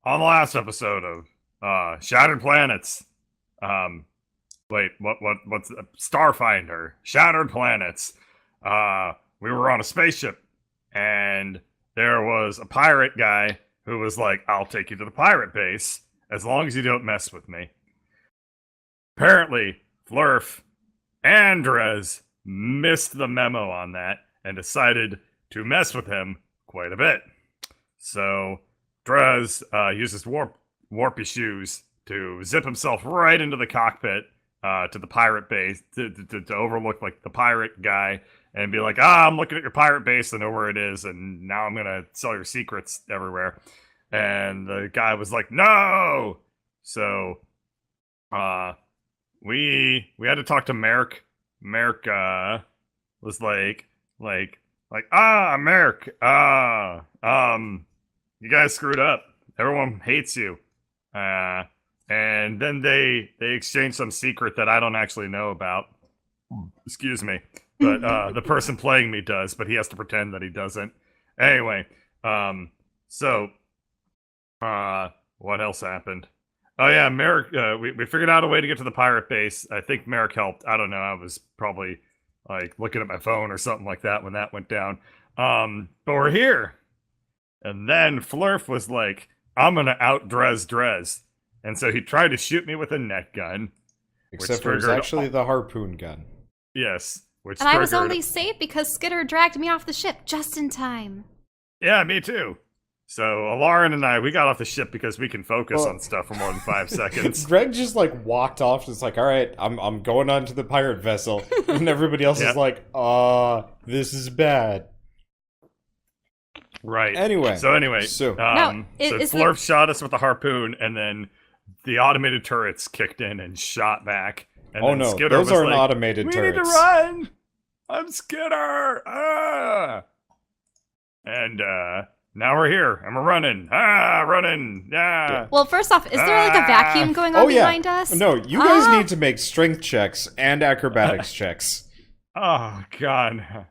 On the last episode of Shattered Planets, what's Starfinder? Shattered Planets. We were on a spaceship, and there was a pirate guy who was like, "I'll take you to the pirate base as long as you don't mess with me." Apparently, Flurf and Drez missed the memo on that and decided to mess with him quite a bit. So Drez uses warpy shoes to zip himself right into the cockpit to the pirate base to overlook like the pirate guy and be like, I'm looking at your pirate base, I know where it is, and now I'm gonna sell your secrets everywhere. And the guy was like, no. So we had to talk to Merrick. Merrick was like Merrick, you guys screwed up. Everyone hates you. And then they exchange some secret that I don't actually know about. Excuse me. But the person playing me does, but he has to pretend that he doesn't. Anyway, so what else happened? Oh yeah, Merrick, we figured out a way to get to the pirate base. I think Merrick helped. I don't know. I was probably like looking at my phone or something like that when that went down. But we're here. And then Flurf was like, I'm gonna out Drez. And so he tried to shoot me with a net gun. Except for it was actually the harpoon gun. Yes. And I was only safe because Skitter dragged me off the ship just in time. Yeah, me too. So Alarin and I, we got off the ship because we can focus on stuff for more than 5 seconds. Greg just like walked off. It's like, all right, I'm going on to the pirate vessel, and everybody else is like, this is bad. Right. Anyway, so Flurf shot us with a harpoon, and then the automated turrets kicked in and shot back. And oh no, Skitter those aren't like, automated turrets. We need to run! I'm Skitter! And now we're here, and we're running. Running! Yeah! Well, first off, is there like a vacuum going on behind us? No, you guys need to make strength checks and acrobatics checks. Oh, God.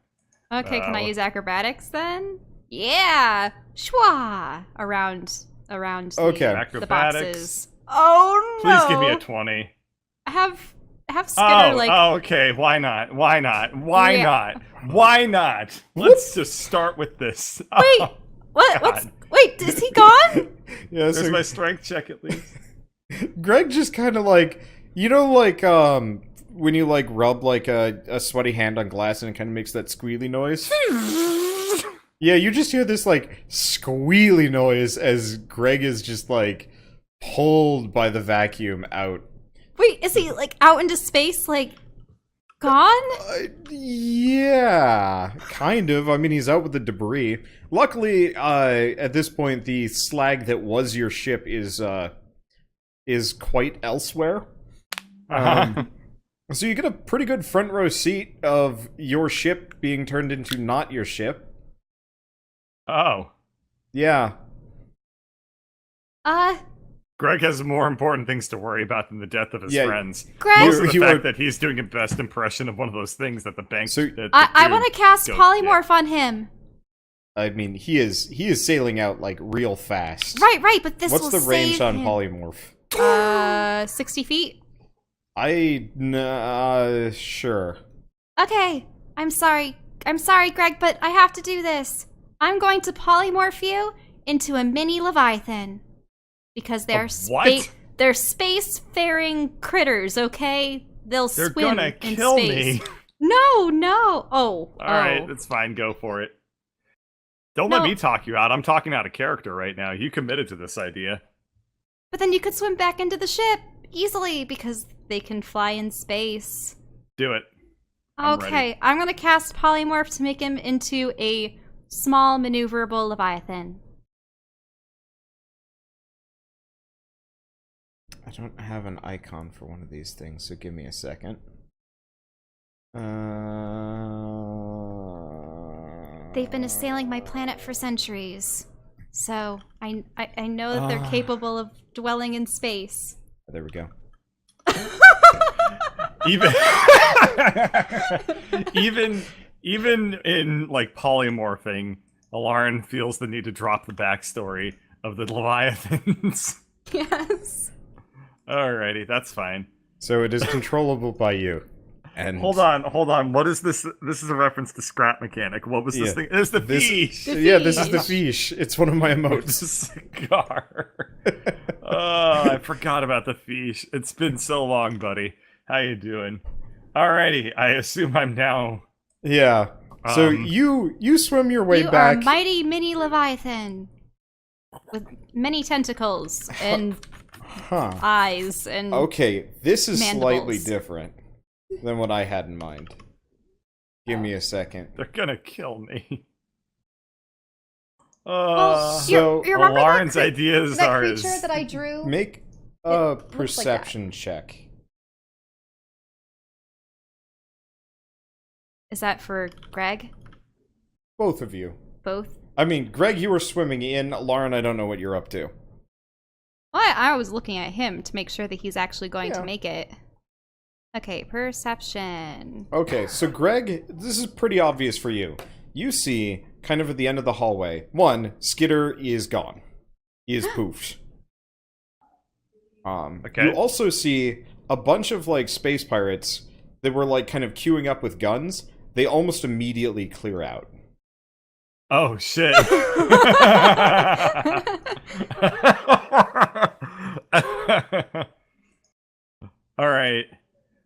Okay, can I use acrobatics then? Yeah! Schwa! Around the boxes. Oh no! Please give me a 20. Have Skitter okay. Why not? Let's just start with this. Wait, what? Wait, is he gone? Yeah, there's my strength check at least. Greg just kind of like, when you like rub like a sweaty hand on glass and it kind of makes that squealy noise. Yeah, you just hear this like squealy noise as Greg is just like pulled by the vacuum out. Wait, is he like out into space, like gone? Yeah, kind of. I mean, he's out with the debris. Luckily, at this point, the slag that was your ship is quite elsewhere. So you get a pretty good front row seat of your ship being turned into not your ship. Oh. Yeah. Greg has more important things to worry about than the death of his friends. Greg, also the fact that he's doing a best impression of one of those things that the bank. I want to cast polymorph on him. I mean, he is sailing out like real fast. Right, but this What's will the range save on him. polymorph? 60 feet. Sure. Okay, I'm sorry, Greg, but I have to do this. I'm going to polymorph you into a mini Leviathan. Because they're spacefaring critters, okay? They're swim gonna in kill space. me. No. All right, that's fine. Go for it. Don't let me talk you out. I'm talking out of character right now. You committed to this idea. But then you could swim back into the ship easily because they can fly in space. Do it. Okay, I'm gonna cast polymorph to make him into a small maneuverable Leviathan. I don't have an icon for one of these things, so give me a second. They've been assailing my planet for centuries, so I know that they're capable of dwelling in space. There we go. even in like polymorphing, Alarin feels the need to drop the backstory of the Leviathans. Yes. Alrighty, that's fine. So it is controllable by you. And Hold on. What is this? This is a reference to scrap mechanic. What was this Yeah. thing? It's the This- fish. The Yeah, this is the fish. fish. It's one of my It's a emotes. cigar. Oh, I forgot about the fish. It's been so long, buddy. How you doing? Alrighty, I assume I'm now. Yeah. So Um, you swim your way You are back. a mighty mini Leviathan with many tentacles and Huh. eyes and Okay, this is slightly Mandibles. different than what I had in mind. Give me a second. They're gonna kill me. Well, So- you remember Lauren's that, ideas that are creature as- that I drew? Make It a looks like that. perception check. Is that for Greg? Both of you. Both? I mean, Greg, you were swimming in. Lauren, I don't know what you're up to. Well, I was looking at him to make sure that he's actually going Yeah. to make it. Okay, perception. Okay, so Greg, this is pretty obvious for you. You see, kind of at the end of the hallway, one, Skitter is gone. He is poofed. Okay. You also see a bunch of, like, space pirates that were, like, kind of queuing up with guns. They almost immediately clear out. Oh shit. Alright.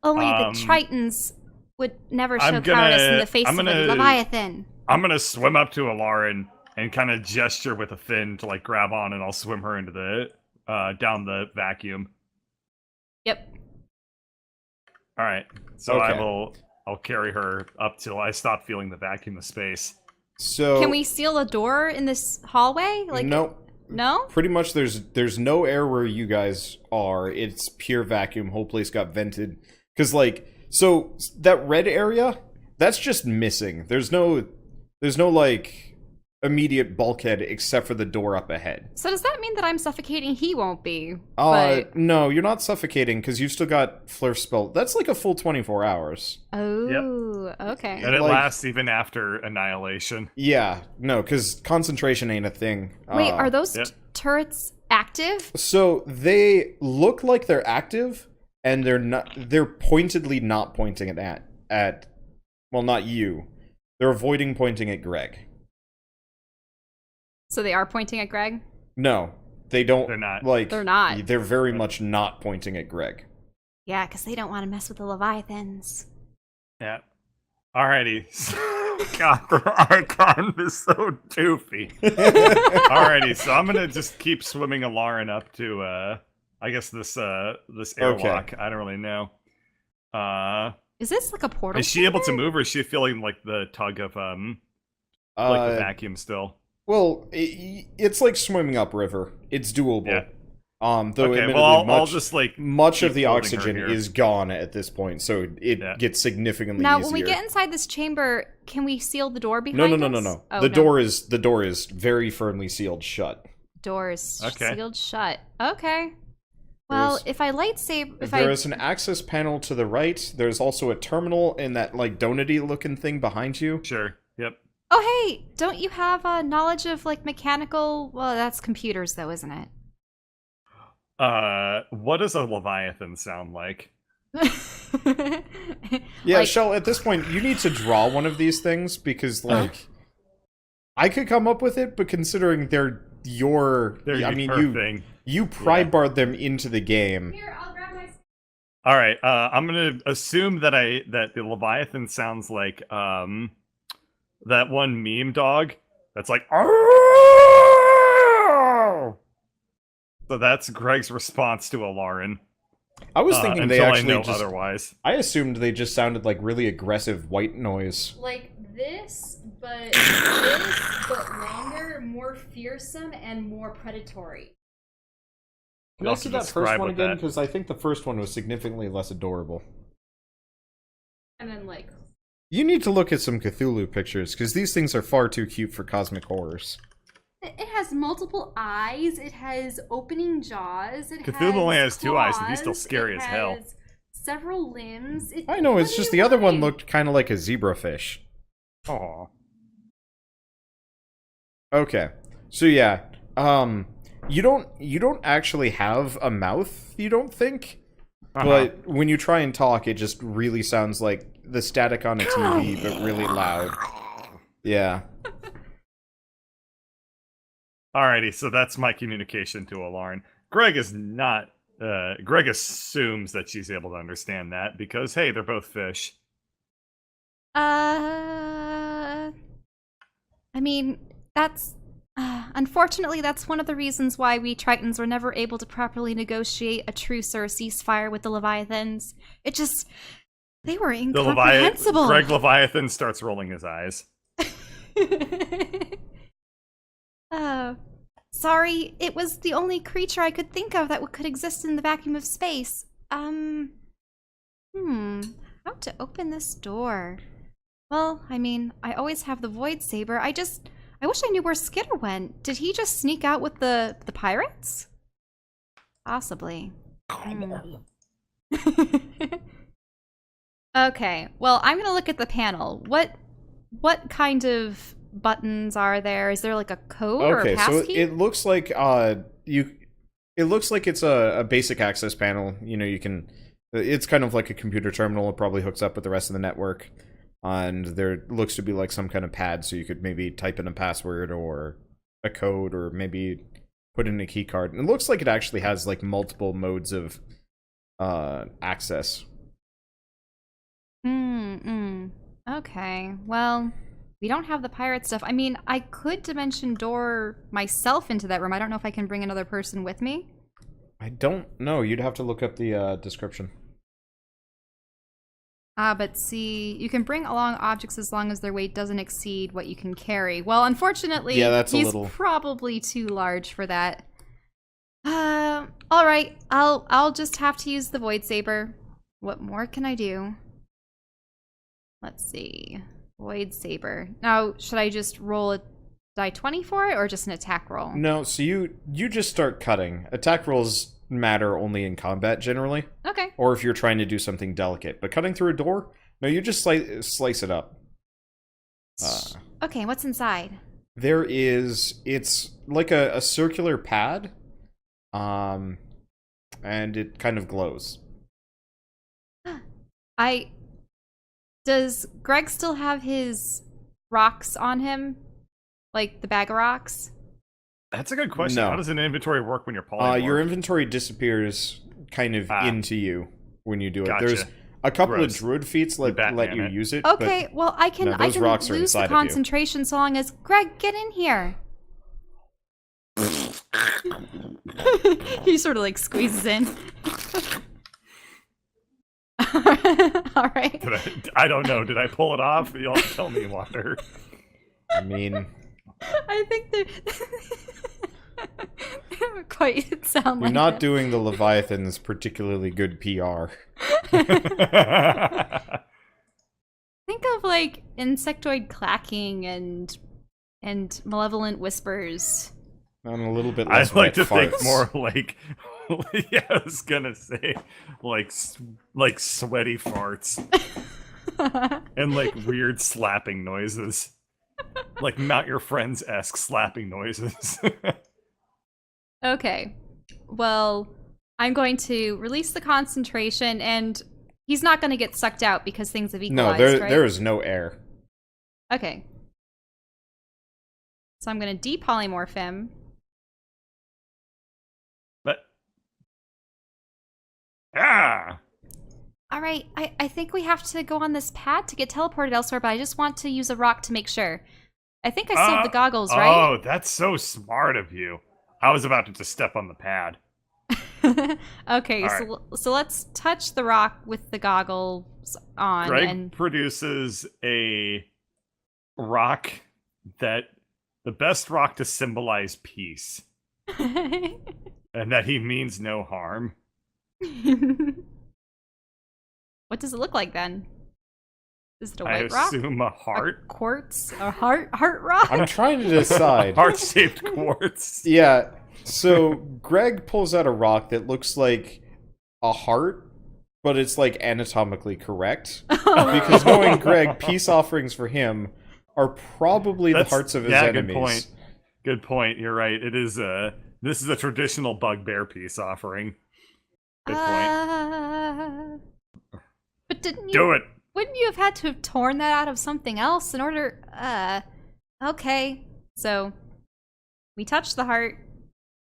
Only Um, the Tritons would never show I'm cowardice in gonna- the face I'm of a gonna- Leviathan. I'm gonna swim up to Alarin and kind of gesture with a fin to like grab on, and I'll swim her into the down the vacuum. Yep. All right, so Okay. I'll carry her up till I stop feeling the vacuum of space. So... Can we seal a door in this hallway? Like, No. no? Pretty much there's no air where you guys are. It's pure vacuum. Whole place got vented. Because, like, so that red area, that's just missing. There's no, like, immediate bulkhead except for the door up ahead. So does that mean that I'm suffocating? He won't be. But No, you're not suffocating because you've still got Flurf spell. That's like a full 24 hours. oh, okay. And it Like- lasts even after annihilation. Yeah, no, because concentration ain't a thing. Wait, are those Yep. turrets active? So they look like they're active, and they're pointedly not pointing at well, not you. They're avoiding pointing at Greg. So they are pointing at Greg? No, they don't. They're not. Like, They're not. They're very much not pointing at Greg. Yeah, because they don't want to mess with the Leviathans. Yeah. Alrighty. God, the icon is so doofy. Alrighty, so I'm gonna just keep swimming Alarin up to I guess this airlock. I don't really know. Is this like a portal? Is she able to chamber? move, or is she feeling like the tug of like the Uh, vacuum still? well, it's like swimming upriver. It's doable. Yeah. Though Okay, admittedly, well I'll much, just like much keep of the holding her oxygen here. is gone at this point, so it Yeah. gets significantly Now, easier. when we get inside this chamber, can we seal the door behind no, us? no, no, no, no. Oh, the no. door is very firmly sealed shut. Door is Okay. sealed shut. Okay. Well, There's- if I lightsaber, if There I is an access panel to the right. There's also a terminal in that like donut-y looking thing behind you. Sure. Yep. oh hey, don't you have knowledge of like mechanical? Well, that's computers though, isn't it? What does a Leviathan sound like? Yeah, Like- Shell, at this point, you need to draw one of these things because, like, I could come up with it, but considering they're your... They're I mean, your thing. you pry-barred them into the game. Here, I'll grab my. All right. I'm gonna assume that the Leviathan sounds like that one meme dog that's like. "Arrgh!" So that's Greg's response to Alarin. I was thinking they until I actually know just... otherwise. I assumed they just sounded like really aggressive white noise. Like this, but longer, more fearsome, and more predatory. Can You I also see that describe first one what again? that- Because I think the first one was significantly less adorable. And then like You need to look at some Cthulhu pictures, because these things are far too cute for cosmic horrors. it has multiple eyes. It has opening jaws. It Cthulhu has only has two eyes, and he's still claws, scary it as hell. has Several limbs. I know, what it's do just you the other one want? looked kind of like a zebrafish. Aw. Okay. So yeah, you don't actually have a mouth, you don't think? Uh-huh. But when you try and talk, it just really sounds like the static on a TV, but really loud. Yeah. Alrighty, so that's my communication to Alarn. Greg is not. Greg assumes that she's able to understand that because, hey, they're both fish. I mean, that's... unfortunately, that's one of the reasons why we Tritons were never able to properly negotiate a truce or a ceasefire with the Leviathans. It just... They were incomprehensible. Greg Leviathan starts rolling his eyes. Sorry, it was the only creature I could think of that could exist in the vacuum of space. How to open this door? Well, I mean, I always have the Void Saber. I wish I knew where Skitter went. Did he just sneak out with the pirates? Possibly. Okay, well, I'm gonna look at the panel. What kind of buttons are there? Is there like a code or a passkey? So it looks like it looks like it's a basic access panel. You know, you can. It's kind of like a computer terminal. It probably hooks up with the rest of the network, and there looks to be like some kind of pad, so you could maybe type in a password or a code, or maybe put in a key card. And it looks like it actually has like multiple modes of access. Okay, well, we don't have the pirate stuff. I mean, I could dimension door myself into that room. I don't know if I can bring another person with me. I don't know. You'd have to look up the description. But see, you can bring along objects as long as their weight doesn't exceed what you can carry. Well, unfortunately, yeah, that's he's probably too large for that. All right, I'll just have to use the Void Saber. What more can I do? Let's see. Void Saber. Now, should I just roll a die 20 for it, or just an attack roll? No, so you just start cutting. Attack rolls matter only in combat, generally. Okay. Or if you're trying to do something delicate. But cutting through a door? No, you just slice it up. Okay, what's inside? It's like a circular pad. And it kind of glows. Does Greg still have his rocks on him? Like the bag of rocks? That's a good question. No. How does an inventory work when you're polymorph? Your inventory disappears kind of into you when you do it. Gotcha. There's a couple Gross. of druid feats let you use it. Okay, well, I can rocks are lose inside the of you. concentration so long as Greg, get in here. He sort of like squeezes in. All right. I don't know. Did I pull it off? Y'all tell me, Wander. I mean, I think they don't quite sound like you're not it. doing the Leviathans particularly good PR. Think of like insectoid clacking and malevolent whispers. I'm a little bit less I'd like wet to think farts. more like, yeah, I was gonna say, like sweaty farts and like weird slapping noises, like Mount Your Friends-esque slapping noises. Okay, well, I'm going to release the concentration, and he's not going to get sucked out because things have equalized, right? there is no air. Okay. So I'm going to depolymorph him. But All right, I think we have to go on this pad to get teleported elsewhere, but I just want to use a rock to make sure. I think I still have the goggles, right? Oh, that's so smart of you. I was about to just step on the pad. Okay, All so let's touch the rock with the goggles on. Greg and produces a rock the best rock to symbolize peace, and that he means no harm. What does it look like then? Is it a white rock? I assume a heart. A quartz? A heart rock? I'm trying to decide. Heart-shaped quartz. Yeah, so Greg pulls out a rock that looks like a heart, but it's like anatomically correct. Because knowing Greg, peace offerings for him are probably the hearts of his enemies. Good point. You're right. It is This is a traditional bugbear peace offering. Good point. But didn't you Do it. Wouldn't you have had to have torn that out of something else in order okay. So we touch the heart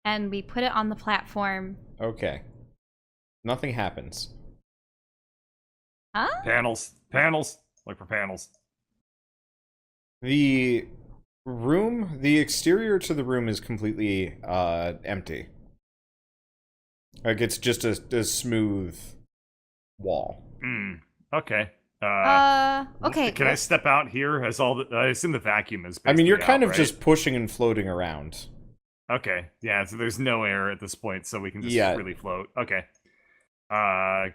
and we put it on the platform. Okay. Nothing happens. Huh? Panels. Panels. Look for panels. The room, the exterior to the room is completely empty. Like it's just a smooth wall. Okay. Okay. Can I step out here? As all the, I assume the vacuum is. I mean, you're basically kind out, of right? just pushing and floating around. Okay. Yeah. So there's no air at this point, so we can just Yeah. really float. Okay.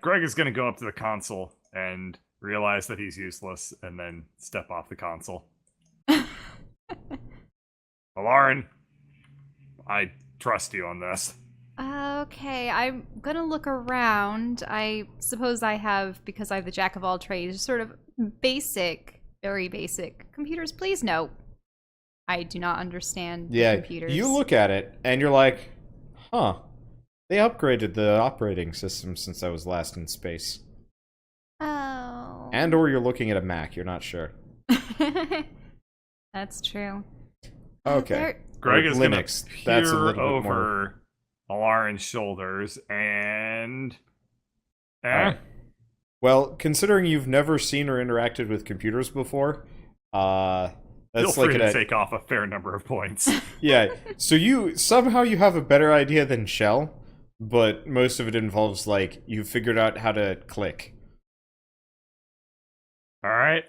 Greg is gonna go up to the console and realize that he's useless, and then step off the console. Lauren, I trust you on this. Okay, I'm gonna look around. I suppose I have, because I have the jack of all trades, sort of basic, very basic computers. Please no. I do not understand computers. You look at it and you're like, huh, they upgraded the operating system since I was last in space. Oh. And or you're looking at a Mac, you're not sure. That's true. Okay. Greg Or is Linux. gonna That's a peer little bit more. over Lauren's shoulders and. Alright. Well, considering you've never seen or interacted with computers before, Feel that's free like to take off a fair number of points. yeah. So you have a better idea than Shell, but most of it involves like you figured out how to click. All right.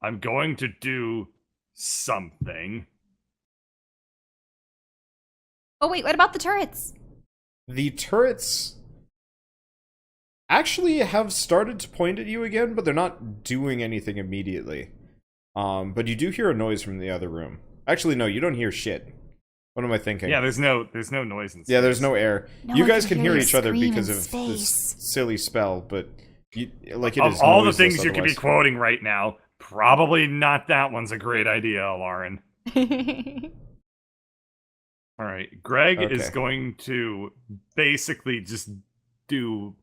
I'm going to do something. Oh wait, what about the turrets? The turrets actually have started to point at you again, but they're not doing anything immediately. But you do hear a noise from the other room. Actually, no, you don't hear shit. What am I thinking? Yeah, there's no noise in space. Yeah, there's no air. No You one guys can can hear hear you each other scream because in of space. this silly spell, but you, like it Of is all the noiseless things you could be otherwise. quoting right now, probably not that one's a great idea, Lauren. All right, Greg is Okay. going to basically just do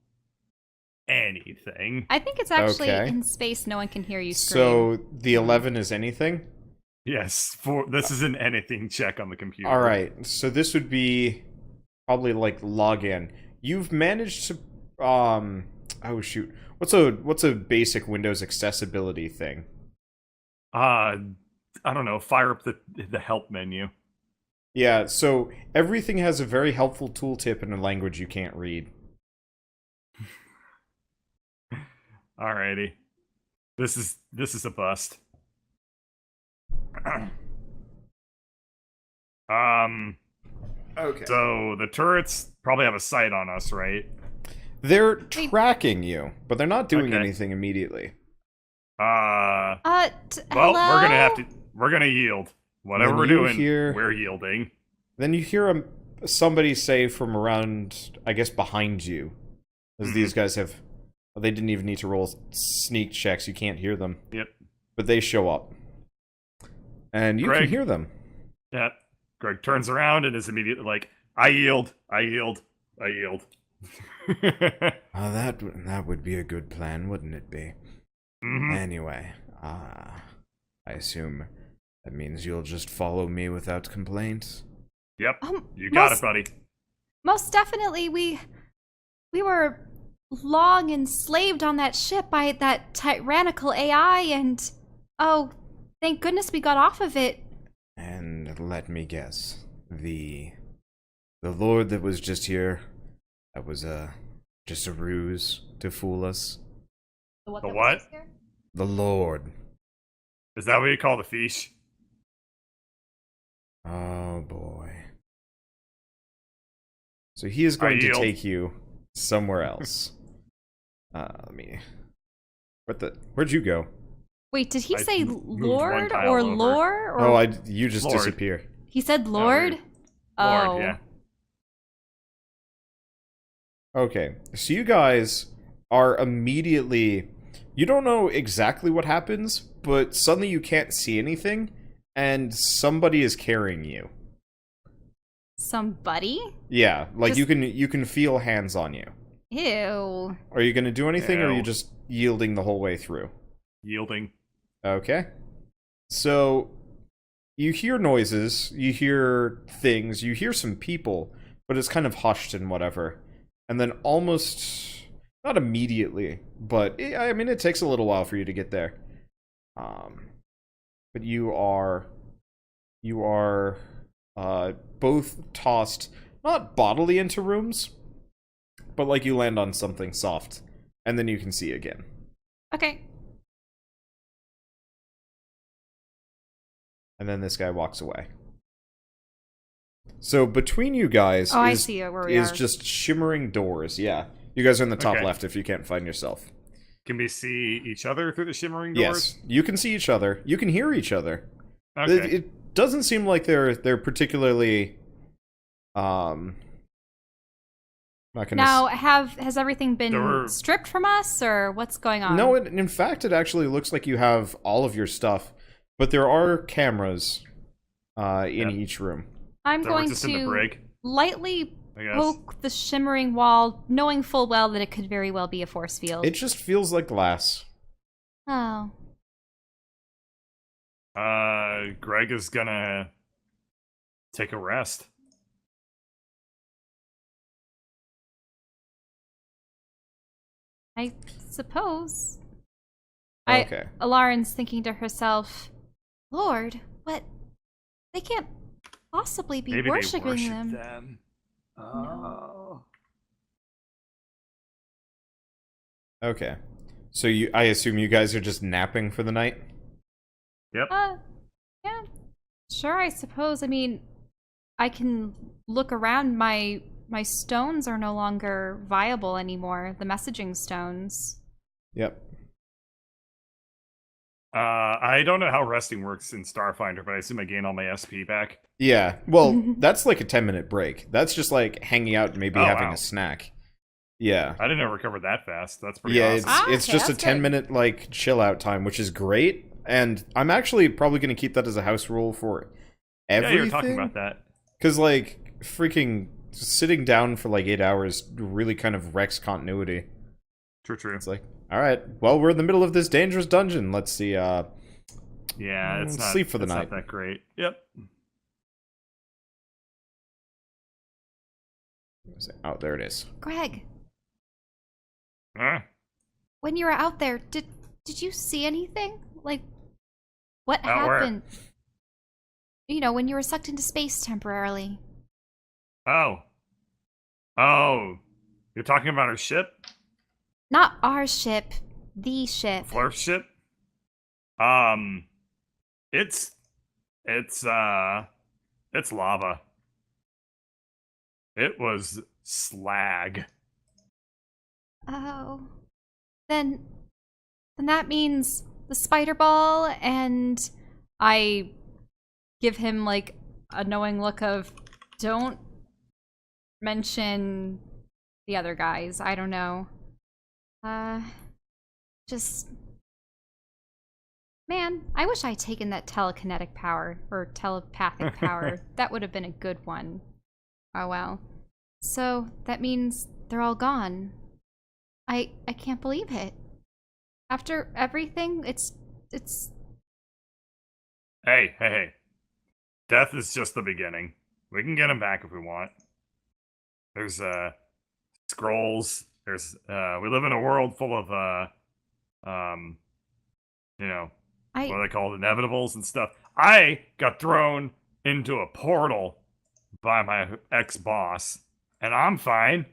anything. I think it's actually Okay. in space no one can hear you scream. So the 11 is anything? Yes, this is an anything check on the computer. All right. So this would be probably like login. You've managed to oh shoot. What's a basic Windows accessibility thing? I don't know. Fire up the help menu. Yeah, so everything has a very helpful tooltip in a language you can't read. Alrighty. This is a bust. Okay. So the turrets probably have a sight on us, right? They're tracking you, but they're not doing Okay. anything immediately. Well, Hello? we're gonna yield. Whatever Then we're you doing, hear- we're yielding. Then you hear somebody say from around, I guess, behind you. As these guys have... Well, they didn't even need to roll sneak checks, you can't hear them. Yep. But they show up. And you Greg. can hear them. Yeah. Greg turns around and is immediately like, I yield. I yield. I yield. That would be a good plan, wouldn't it be? Mhm. Anyway, I assume that means you'll just follow me without complaint? Yep. You got most- it, buddy. Most definitely, we were long enslaved on that ship by that tyrannical AI, and oh, thank goodness we got off of it. And let me guess, the lord that was just here, that was just a ruse to fool us? The what? The lord. Is that what you call the fish? Oh boy. So he is going to yield. take you somewhere else. Let me... Where'd you go? Wait, did he I say moved one Lord tile or over. lore? Or Oh, you just Lord. disappear. he said Lord? Lord, Oh, yeah. Okay, so you guys are immediately... You don't know exactly what happens, but suddenly you can't see anything, and somebody is carrying you. Somebody? Yeah, like Just- you can feel hands on you. Ew. Are you gonna do anything, or are you Ew. just yielding the whole way through? Yielding. Okay. So, you hear noises, you hear things, you hear some people, but it's kind of hushed and whatever. And then almost, not immediately, but I mean, it takes a little while for you to get there. But you are both tossed, not bodily into rooms, but like you land on something soft, and then you can see again. Okay. And then this guy walks away. So between you guys I see it, where we is are. just shimmering doors. Yeah, you guys are in the top Okay. left if you can't find yourself. Can we see each other through the shimmering doors? Yes, you can see each other. You can hear each other. Okay. It doesn't seem like they're particularly not gonna Now, has everything been There were- stripped from us, or what's going on? No, in fact, it actually looks like you have all of your stuff, but there are cameras in Yep. each room. I'm So we're going just in the to break, lightly I guess. poke the shimmering wall, knowing full well that it could very well be a force field. It just feels like glass. Oh. Greg is gonna take a rest. I suppose. Okay. Alarin's thinking to herself, Lord, what? They can't possibly be Maybe worshipping they worship them. them. Oh. Okay. So I assume you guys are just napping for the night? Yep. Yeah. Sure, I suppose. I mean, I can look around. My stones are no longer viable anymore. The messaging stones. Yep. I don't know how resting works in Starfinder, but I assume I gain all my SP back. Yeah. Well, that's like a 10-minute break. That's just like hanging out and maybe Oh, having wow. a snack. Yeah. I didn't know it recovered that fast. That's pretty Yeah, awesome. it's okay, just a that's good. 10-minute like chill out time, which is great. And I'm actually probably going to keep that as a house rule for everything. Yeah, you were talking about that. Because, like, freaking sitting down for like 8 hours really kind of wrecks continuity. True. It's like, all right, well, we're in the middle of this dangerous dungeon. Let's see. Yeah, it's not sleep for the it's night. Not that great. Yep. Oh, there it is. Greg, Huh? when you were out there, did you see anything? Like, what Out where? happened? You know, when you were sucked into space temporarily. Oh, you're talking about our ship, Not our ship, the ship. Flurf ship. It's lava. It was slag. Oh. Then that means the spider ball, and I give him like a knowing look of, don't mention the other guys. I don't know. Just, man, I wish I'd taken that telekinetic power or telepathic power. That would have been a good one. Oh well. So that means they're all gone. I can't believe it. After everything, it's Hey. Death is just the beginning. We can get him back if we want. There's scrolls. There's we live in a world full of you know, what are they called, inevitables and stuff. I got thrown into a portal by my ex-boss, and I'm fine. In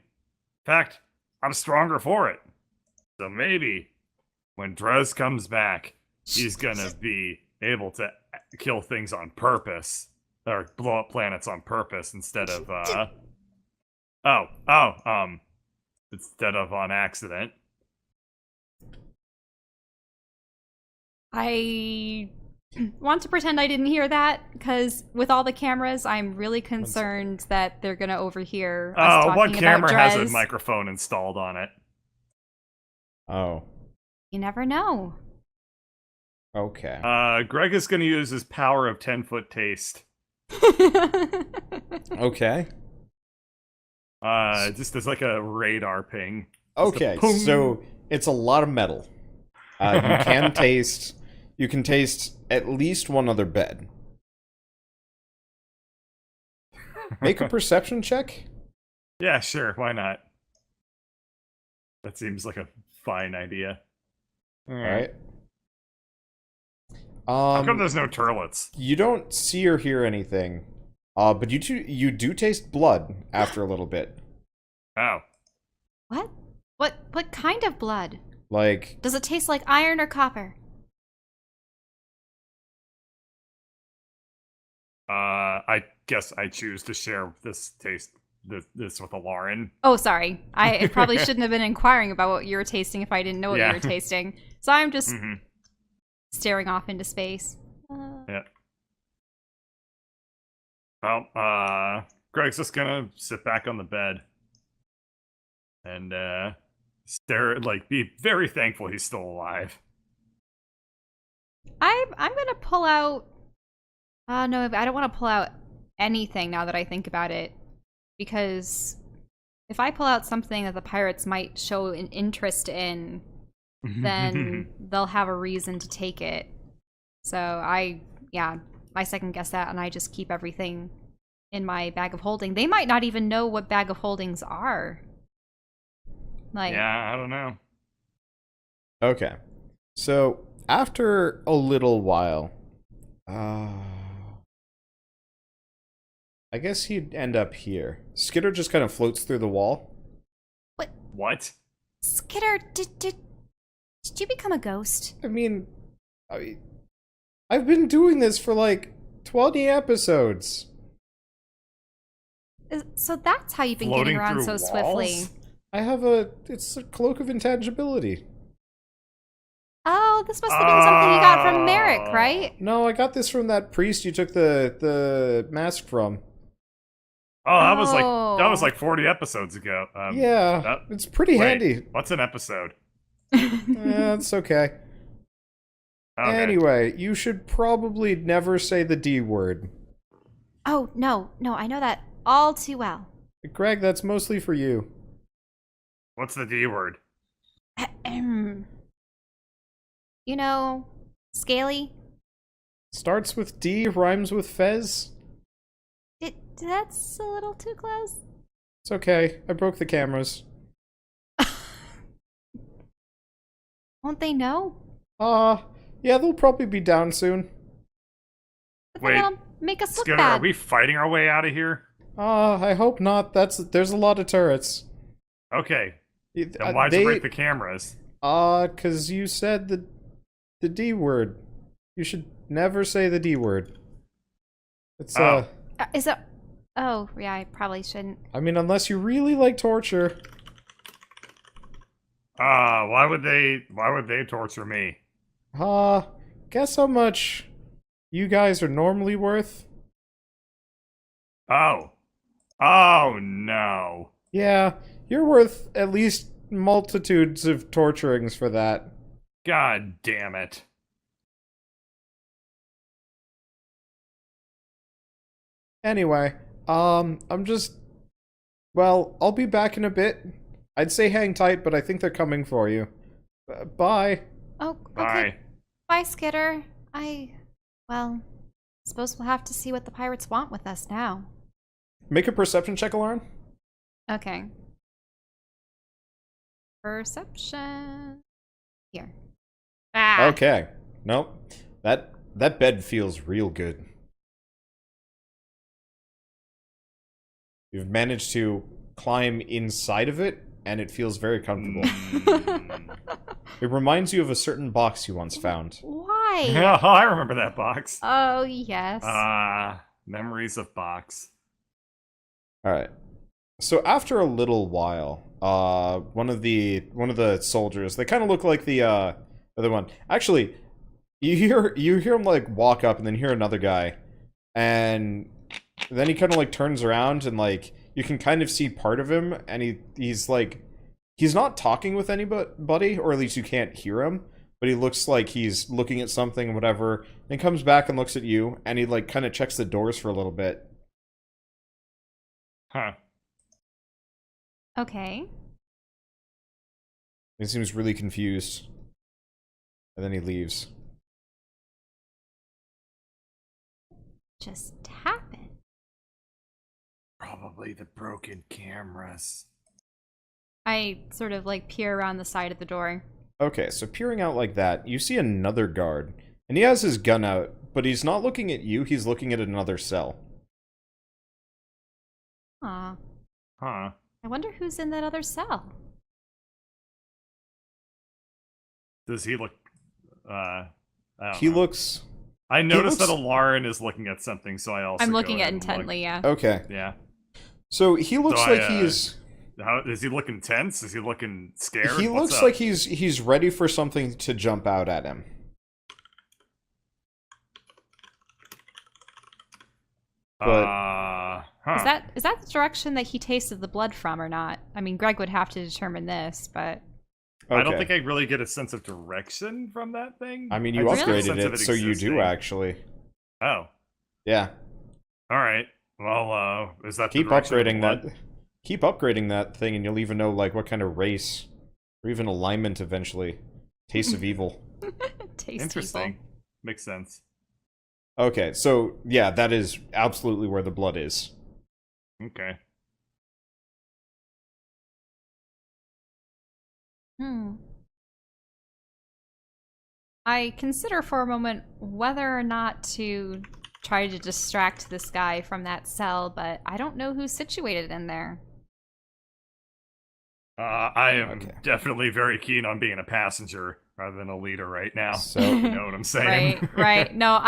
fact, I'm stronger for it. So maybe when Drez comes back, he's gonna be able to kill things on purpose, or blow up planets on purpose instead of instead of on accident. I want to pretend I didn't hear that, because with all the cameras, I'm really concerned that they're gonna overhear us Oh, talking what about camera has a Drez. microphone installed on it? Oh, You never know. okay. Greg is going to use his power of 10-foot taste Okay. Just as like a radar ping. Okay, pong. so it's a lot of metal. You can taste. You can taste at least one other bed. Make a perception check. Yeah, sure. Why not? That seems like a fine idea. All right. How come there's no turlets? You don't see or hear anything. But you do taste blood after a little bit. Oh. What? What kind of blood? Like, Does it taste like iron or copper? I guess I choose to share this with a Lauren. Oh, sorry. I probably shouldn't have been inquiring about what you were tasting if I didn't know what Yeah. you were tasting. So I'm just Mm-hmm. staring off into space. Yeah. Well, Greg's just gonna sit back on the bed and stare, like, be very thankful he's still alive. I'm gonna pull out. No, I don't want to pull out anything now that I think about it, because if I pull out something that the pirates might show an interest in, then they'll have a reason to take it. So I second guess that, and I just keep everything in my bag of holding. They might not even know what bag of holdings are. Like, Yeah, I don't know. okay. So after a little while, I guess he'd end up here. Skitter just kind of floats through the wall. What? Skitter, did you become a ghost? I mean, I've been doing this for like 20 episodes. So that's how you've been Floating getting around through so swiftly. walls? It's a cloak of intangibility. Oh, this must have been something you got from Merrick, right? No, I got this from that priest you took the mask from. Oh, that was Oh. like 40 episodes ago. Yeah, that- it's pretty wait, handy. What's an episode? It's okay. Okay. Anyway, you should probably never say the D word. Oh, no, I know that all too well. Greg, that's mostly for you. What's the D word? You know, Scaly? Starts with D, rhymes with Fez. That's a little too close. It's okay. I broke the cameras. Won't they know? Yeah, they'll probably be down soon. But Wait, then it'll make us look Skinner, bad. are we fighting our way out of here? I hope not. There's a lot of turrets. Okay. Then Then why'd you break the cameras? 'Cause you said the D word. You should never say the D word. It's Is it? Oh, yeah, I probably shouldn't. I mean, unless you really like torture. Why would they torture me? Guess how much you guys are normally worth? Oh. Oh no. Yeah, you're worth at least multitudes of torturings for that. God damn it. Anyway, I'll be back in a bit. I'd say hang tight, but I think they're coming for you. Bye. Oh, okay. Bye. Bye, Skitter. Suppose we'll have to see what the pirates want with us now. Make a perception check, Lauren. Okay. Perception. Here. Ah. Okay. Nope. That bed feels real good. You've managed to climb inside of it, and it feels very comfortable. It reminds you of a certain box you once found. Why? Yeah, I remember that box. Oh, yes. Memories of box. Alright. So after a little while, one of the soldiers, they kind of look like the other one. Actually, you hear him like walk up, and then hear another guy, and then he kind of like turns around, and like you can kind of see part of him, and he's like, he's not talking with anybody, or at least you can't hear him, but he looks like he's looking at something, whatever, then comes back and looks at you, and he, like, kind of checks the doors for a little bit. Huh. Okay. He seems really confused. And then he leaves. Just happened. Probably the broken cameras. I sort of like peer around the side of the door. Okay, so peering out like that, you see another guard. And he has his gun out, but he's not looking at you, he's looking at another cell. Aw. Huh. I wonder who's in that other cell. Does he look... I don't He know. looks... I noticed looks- that Alarin is looking at something, so I also I'm go looking ahead at and intently, yeah. Okay. Look. Yeah. So he looks So like I, he's... How, is he looking tense? Is he looking scared? He What's looks up? like he's ready for something to jump out at him. But- Huh. Is that the direction that he tasted the blood from or not? I mean, Greg would have to determine this, but Okay. I don't think I really get a sense of direction from that thing. I mean, you just get a upgraded sense of it, so you do, existing. actually. Oh. Yeah. Alright. Well, is that Keep the direction of the upgrading blood? that. Keep upgrading that thing, and you'll even know, like, what kind of race, or even alignment eventually. Taste of evil. taste Interesting. evil. Makes sense. Okay, so, yeah, that is absolutely where the blood is. Okay. I consider for a moment whether or not to try to distract this guy from that cell, but I don't know who's situated in there. I am Okay. definitely very keen on being a passenger rather than a leader right now. So- You know what I'm saying? Right. No,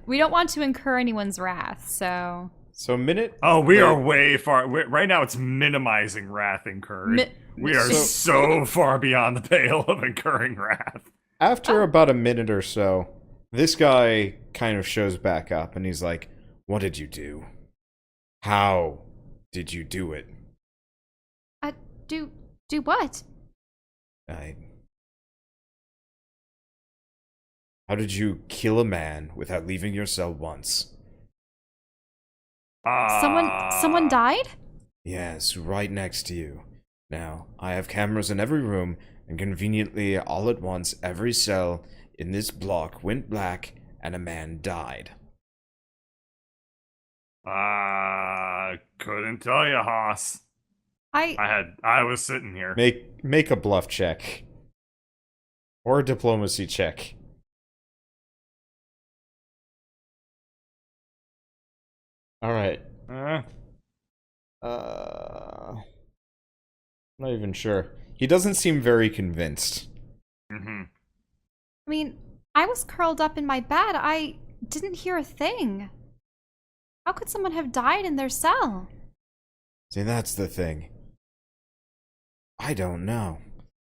we don't want to incur anyone's wrath, so So, minute... Oh, we are way far. Right now, it's minimizing wrath incurred. We are so far beyond the pale of incurring wrath. After about a minute or so, this guy kind of shows back up, and he's like, "What did you do? How did you do it?" do what? How did you kill a man without leaving your cell once? Someone died? Yes, right next to you. Now, I have cameras in every room, and conveniently, all at once, every cell in this block went black, and a man died. Couldn't tell you, Haas. I was sitting here. Make a bluff check. Or a diplomacy check. Alright. I'm not even sure. He doesn't seem very convinced. Mm-hmm. I mean, I was curled up in my bed. I didn't hear a thing. How could someone have died in their cell? See, that's the thing. I don't know.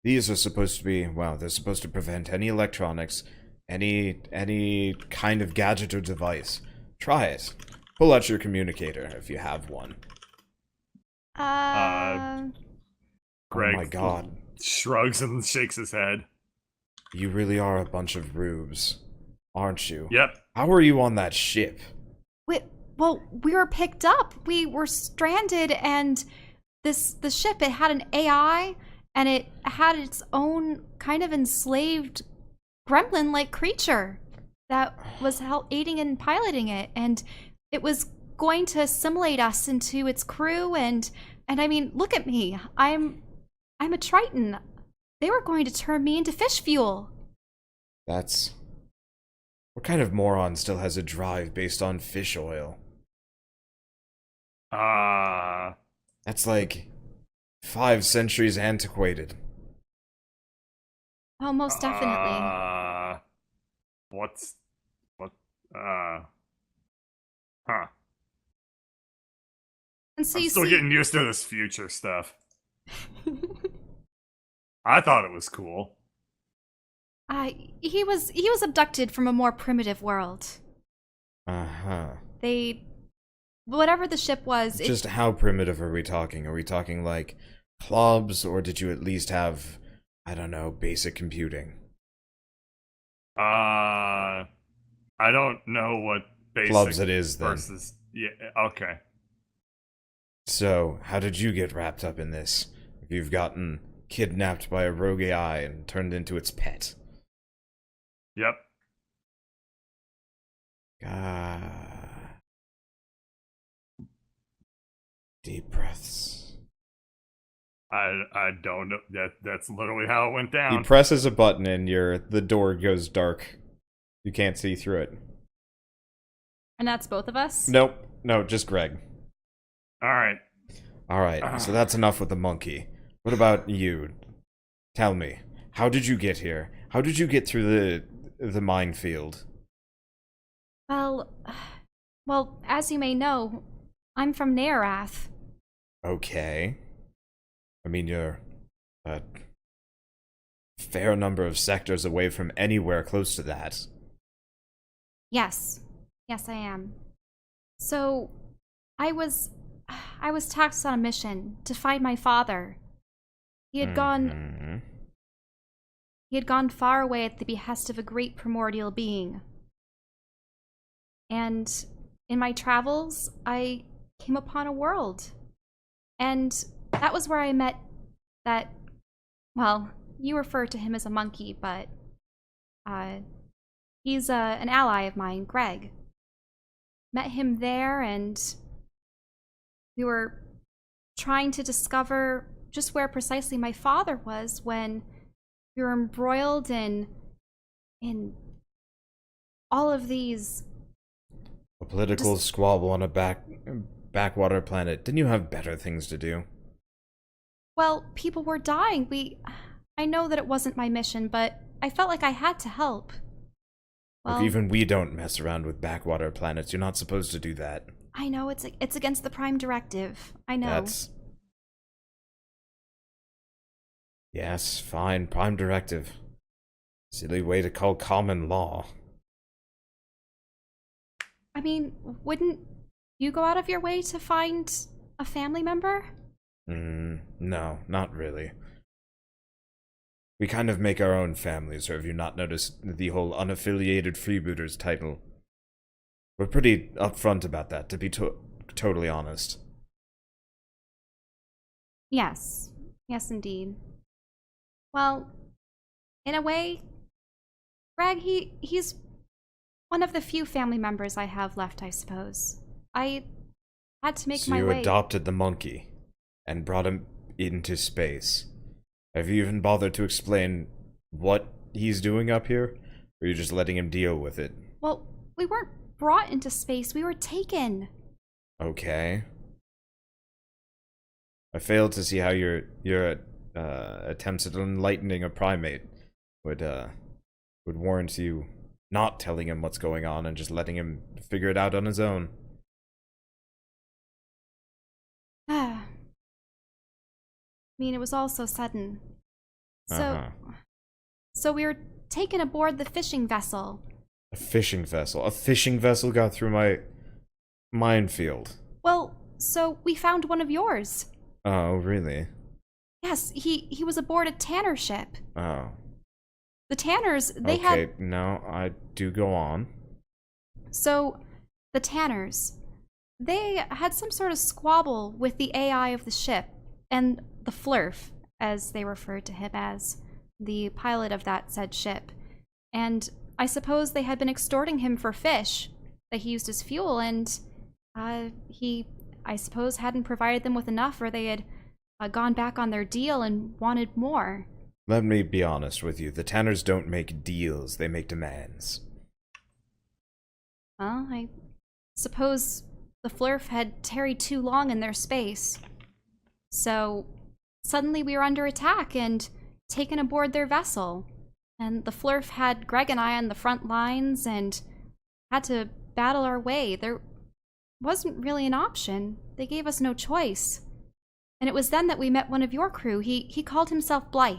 These are supposed to be, well, they're supposed to prevent any electronics, any kind of gadget or device. Try it. Pull out your communicator if you have one. Greg Oh my god. shrugs and shakes his head. You really are a bunch of rubes, aren't you? Yep. How are you on that ship? Well, we were picked up. We were stranded, and the ship, it had an AI, and it had its own kind of enslaved gremlin-like creature that was aiding and piloting it, and it was going to assimilate us into its crew, and I mean, look at me. I'm a Triton. They were going to turn me into fish fuel. That's... What kind of moron still has a drive based on fish oil? That's like 5 centuries antiquated. Oh, most definitely. Huh. And so I'm you still see, getting used to this future stuff. I thought it was cool. he was abducted from a more primitive world. Uh-huh. Whatever the ship was, Just how primitive are we talking? Are we talking like clubs, or did you at least have, I don't know, basic computing? I don't know what basic Clubs it is, then. versus. Yeah, okay. So, how did you get wrapped up in this? If you've gotten kidnapped by a rogue AI and turned into its pet. Yep. Ah. Deep breaths. I don't know. That's literally how it went He down. presses a button and the door goes dark. You can't see through it. And that's both of us? Nope. No, just Greg. All right. Alright, so that's enough with the monkey. What about you? Tell me, how did you get here? How did you get through the minefield? Well, as you may know, I'm from Nearath. Okay. I mean, you're a fair number of sectors away from anywhere close to that. Yes. Yes, I am. So, I was tasked on a mission to find my father. He had gone far away at the behest of a great primordial being. And in my travels, I came upon a world. And that was where I met that, well, you refer to him as a monkey, but he's an ally of mine, Greg. Met him there, and we were trying to discover just where precisely my father was when we were embroiled in all of these. A political squabble on a backwater planet. Didn't you have better things to do? Well, people were dying. I know that it wasn't my mission, but I felt like I had to help. Well, Look, even we don't mess around with backwater planets. You're not supposed to do that. I know it's against the Prime Directive. I know. Yes, fine. Prime Directive. Silly way to call common law. I mean, wouldn't you go out of your way to find a family member? No, not really. We kind of make our own families, or have you not noticed the whole unaffiliated freebooters title? We're pretty upfront about that, to be totally honest. Yes. Yes, indeed. Well, in a way, Greg, he's one of the few family members I have left, I suppose. I had to make my way. So you adopted the monkey and brought him into space. Have you even bothered to explain what he's doing up here? Or are you just letting him deal with it? Well, we weren't brought into space, we were taken. Okay. I failed to see how your attempts at enlightening a primate would warrant you not telling him what's going on and just letting him figure it out on his own. I mean, it was all so sudden. So we were taken aboard the fishing vessel. A fishing vessel? A fishing vessel got through my minefield. Well, so we found one of yours. Oh, really? Yes, he was aboard a tanner ship. Oh. The tanners, they had... Okay, no, I do go on. So, the tanners, they had some sort of squabble with the AI of the ship, and the Flurf, as they referred to him as, the pilot of that said ship. And I suppose they had been extorting him for fish that he used as fuel, and he, I suppose, hadn't provided them with enough, or they had gone back on their deal and wanted more. Let me be honest with you. The Tanners don't make deals, they make demands. Well, I suppose the Flurf had tarried too long in their space. So, suddenly we were under attack and taken aboard their vessel. And the Flurf had Greg and I on the front lines and had to battle our way. There wasn't really an option. They gave us no choice. And it was then that we met one of your crew. He called himself Blythe.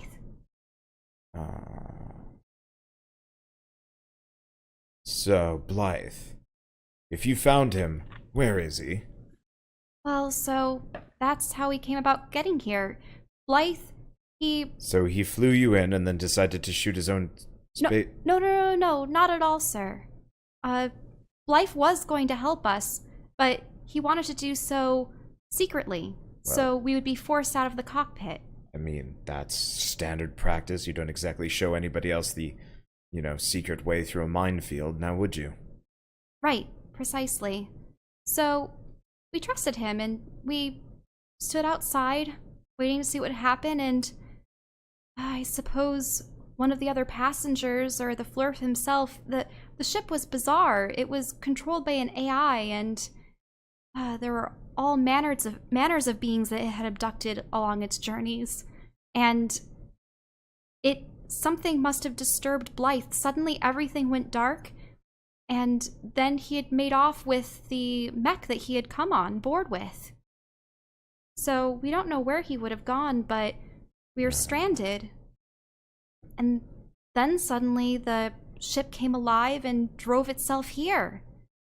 So, Blythe, if you found him, where is he? Well, so that's how he came about getting here. Blythe, So he flew you in and then decided to shoot his own No, not at all, sir. Blythe was going to help us, but he wanted to do so secretly, so we would be forced out of the cockpit. I mean, that's standard practice. You don't exactly show anybody else the, secret way through a minefield, now would you? Right, precisely. So, we trusted him, and we stood outside, waiting to see what would happen, and I suppose one of the other passengers, or the flirt himself, the ship was bizarre. It was controlled by an AI, and there were all manners of beings that it had abducted along its journeys. And something must have disturbed Blythe. Suddenly everything went dark, and then he had made off with the mech that he had come on board with. So we don't know where he would have gone, but we were stranded. And then suddenly the ship came alive and drove itself here.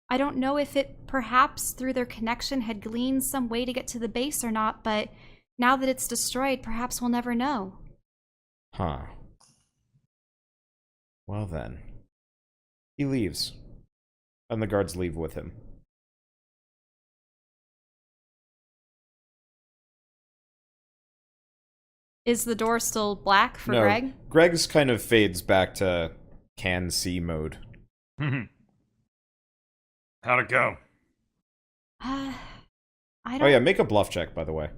I don't know if it perhaps through their connection had gleaned some way to get to the base or not, but now that it's destroyed, perhaps we'll never know. Huh. Well then. He leaves. And the guards leave with him. Is the door still black for No, Greg? Greg's kind of fades back to can see mode. How'd it go? I don't... Oh yeah, make a bluff check, by the way.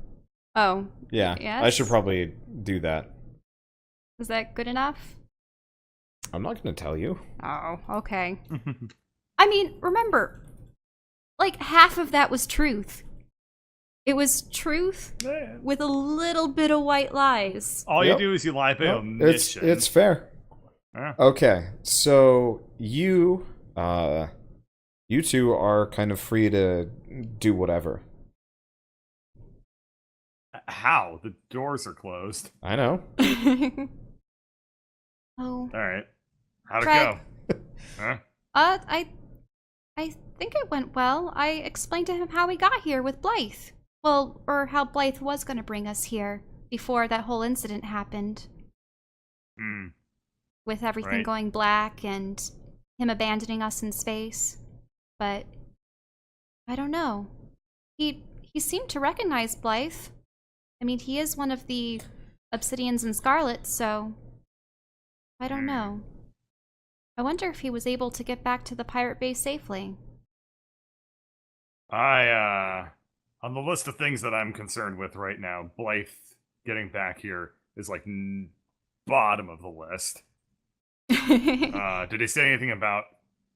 Oh. Yeah, yes? I should probably do that. Is that good enough? I'm not going to tell you. Oh, okay. I mean, remember, like half of that was truth. It was truth with a little bit of white lies. All you do is you lie by omission. It's fair. Yeah. Okay, so you two are kind of free to do whatever. How? The doors are closed. I know. Oh. All right. How'd Craig. it go? Huh? I think it went well. I explained to him how we got here with Blythe. Well, or how Blythe was going to bring us here before that whole incident happened. With everything going black and him abandoning us in space. But I don't know. He seemed to recognize Blythe. I mean, he is one of the Obsidians and Scarlets, so I don't know. I wonder if he was able to get back to the pirate base safely. On the list of things that I'm concerned with right now, Blythe getting back here is like bottom of the list. Did he say anything about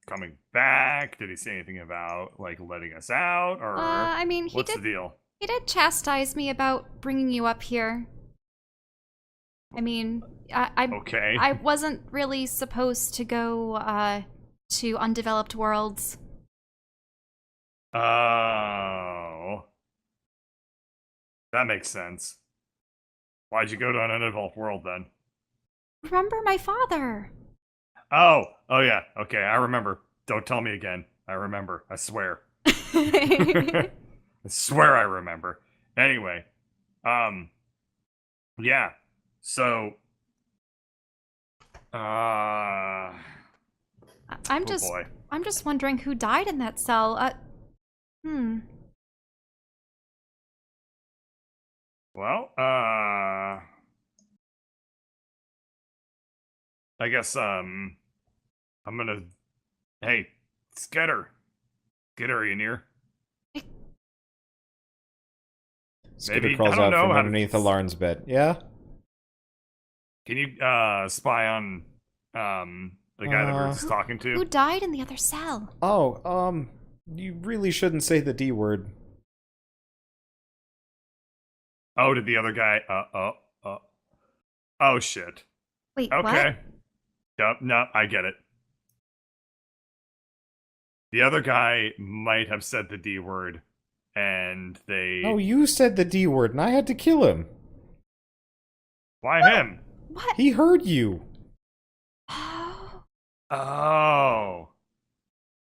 coming back? Did he say anything about like letting us out? Or I mean, what's the deal? He did chastise me about bringing you up here. I mean, Okay. I wasn't really supposed to go to undeveloped worlds. Oh. That makes sense. Why'd you go to an undeveloped world then? Remember my father? Oh yeah. Okay, I remember. Don't tell me again. I remember. I swear. I swear I remember. Anyway, yeah. So, I'm just boy. I'm just wondering who died in that cell. Well, I guess I'm gonna. Hey, Skitter, are you near? Skitter crawls out from underneath Alarn's bed. Yeah? Can you spy on the guy that we were just talking to? Who died in the other cell? Oh, you really shouldn't say the D word. Oh, did the other guy? Oh shit. Wait, Okay. what? Yep. No, I get it. The other guy might have said the D word, and they. Oh, you said the D word, and I had to kill him. Why him? What? He heard you. Oh.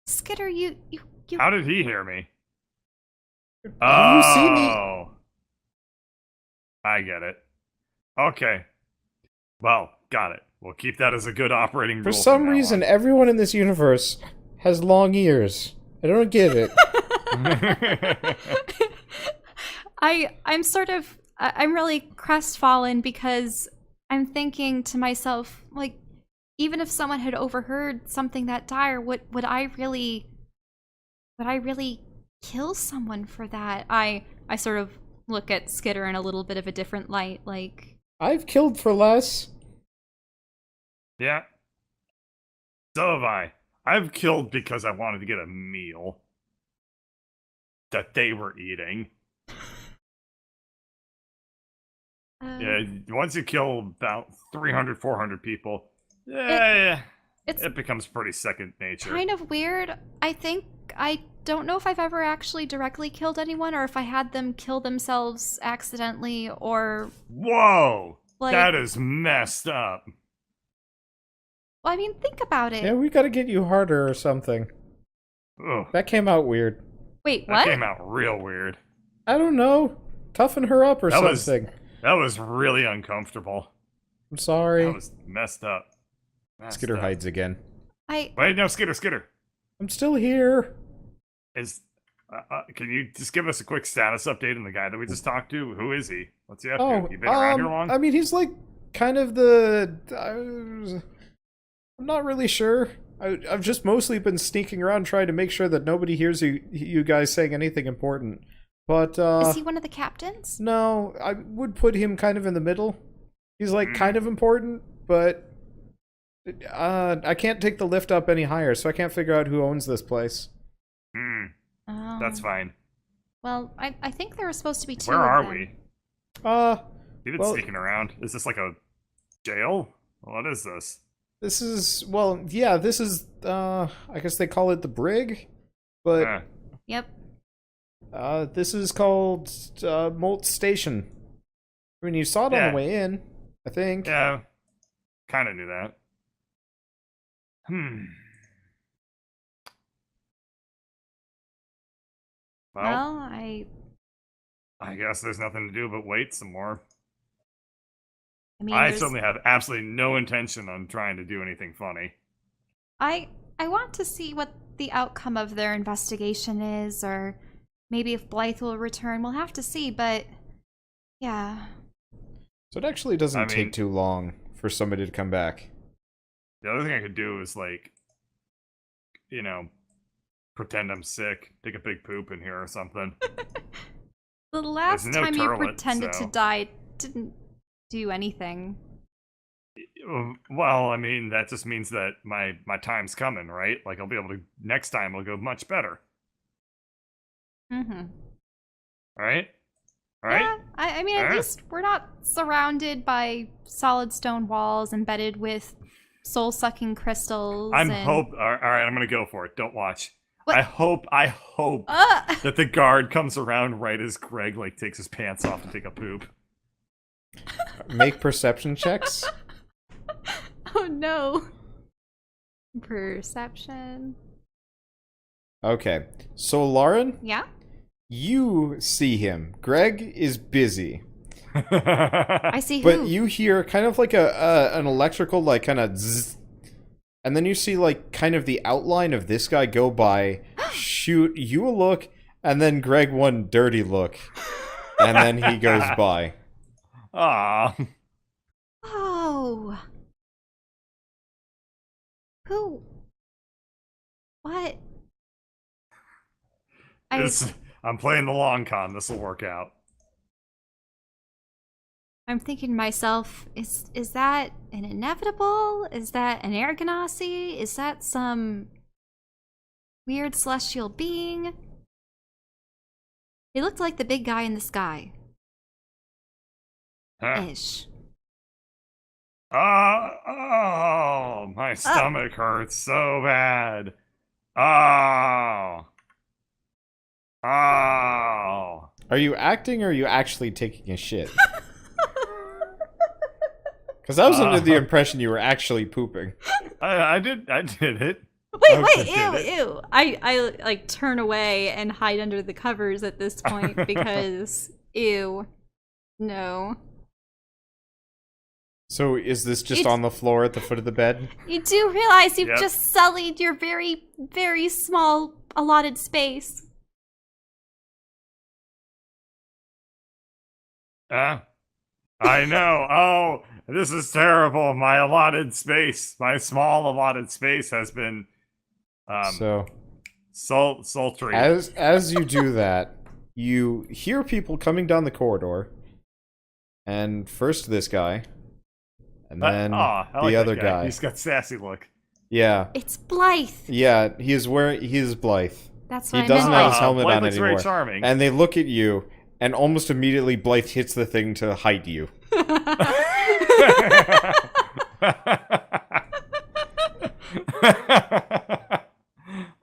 Skitter, you. How did he hear me? Have you seen me? Oh. I get it. Okay. Well, got it. We'll keep that as a good operating rule. For some from now reason, on. everyone in this universe has long ears. I don't get it. I'm really crestfallen because I'm thinking to myself, like, even if someone had overheard something that dire, would I really kill someone for that? I sort of look at Skitter in a little bit of a different light, like, I've killed for less. Yeah. So have I. I've killed because I wanted to get a meal that they were eating. Yeah, once you kill about 300, 400 people, it becomes pretty second nature. kind of weird. I don't know if I've ever actually directly killed anyone or if I had them kill themselves accidentally or... Whoa! Like, that is messed up. well, I mean, think about it. Yeah, we gotta get you harder or something. Ugh, That came out weird. Wait, that what? came out real weird. I don't know. Toughen her up or something. That was really uncomfortable. I'm sorry. That was messed up. Skitter hides again. Wait, no, Skitter. I'm still here. Can you just give us a quick status update on the guy that we just talked to? Who is he? What's he up Oh, to? You been around here long? I mean, he's like kind of the... I'm not really sure. I've just mostly been sneaking around trying to make sure that nobody hears you guys saying anything important. But, Is he one of the captains? no, I would put him kind of in the middle. He's like kind of important, but I can't take the lift up any higher, so I can't figure out who owns this place. That's fine. Well, I think there were supposed to be two Where of are them. we? You've been well- sneaking around. Is this like a jail? What is this? This is, well, yeah, this is, I guess they call it the brig, but Eh, Yep. this is called Molt Station. I mean, you saw it on Yeah. the way in, I think. yeah, kind of knew that. Well, Well, I guess there's nothing to do but wait some more. I mean, I there's- certainly have absolutely no intention on trying to do anything funny. I want to see what the outcome of their investigation is, or maybe if Blythe will return. We'll have to see, but yeah. So it actually doesn't I mean- take too long for somebody to come back. The other thing I could do is, like, pretend I'm sick, take a big poop in here or something. The last no time you turlet, pretended so- to die didn't do anything. Well, I mean, that just means that my time's coming, right? Like, I'll be able to, next time it'll go much better. Mm-hmm. Right? Yeah, I mean, at Yeah. least we're not surrounded by solid stone walls embedded with soul-sucking crystals. All and... right, I'm gonna go for it. Don't watch. What? I hope that the guard comes around right as Greg, like, takes his pants off to take a poop. Make perception checks. Oh no. Perception. Okay, so Lauren, Yeah? you see him. Greg is busy. I see who. But you hear kind of like an electrical, like, kind of zzz, and then you see, like, kind of the outline of this guy go by, shoot you a look, and then Greg one dirty look, and then he goes by. Aw. Oh. Who? What? I'm playing the long con. This will work out. I'm thinking to myself, is that an inevitable? Is that an air ganassi? Is that some weird celestial being? He looked like the big guy in the sky. Huh? Ish. Oh, my stomach hurts so bad. Oh. Oh. Are you acting or are you actually taking a shit? Because I was under the impression you were actually pooping. I did it. Wait, Okay, ew, did it. ew. I like turn away and hide under the covers at this point because ew. No. So is this just It's- on the floor at the foot of the bed? You do realize you've Yep. just sullied your very, very small allotted space. I know. Oh, this is terrible. My allotted space, my small allotted space has been So sultry. as you do that, you hear people coming down the corridor, and first this guy, and then I like the that other guy. He's got sassy look. Yeah, It's Blythe. yeah, he is Blythe. That's He what I doesn't meant. have his helmet Blythe on looks anymore. very charming. And they look at you, and almost immediately Blythe hits the thing to hide you.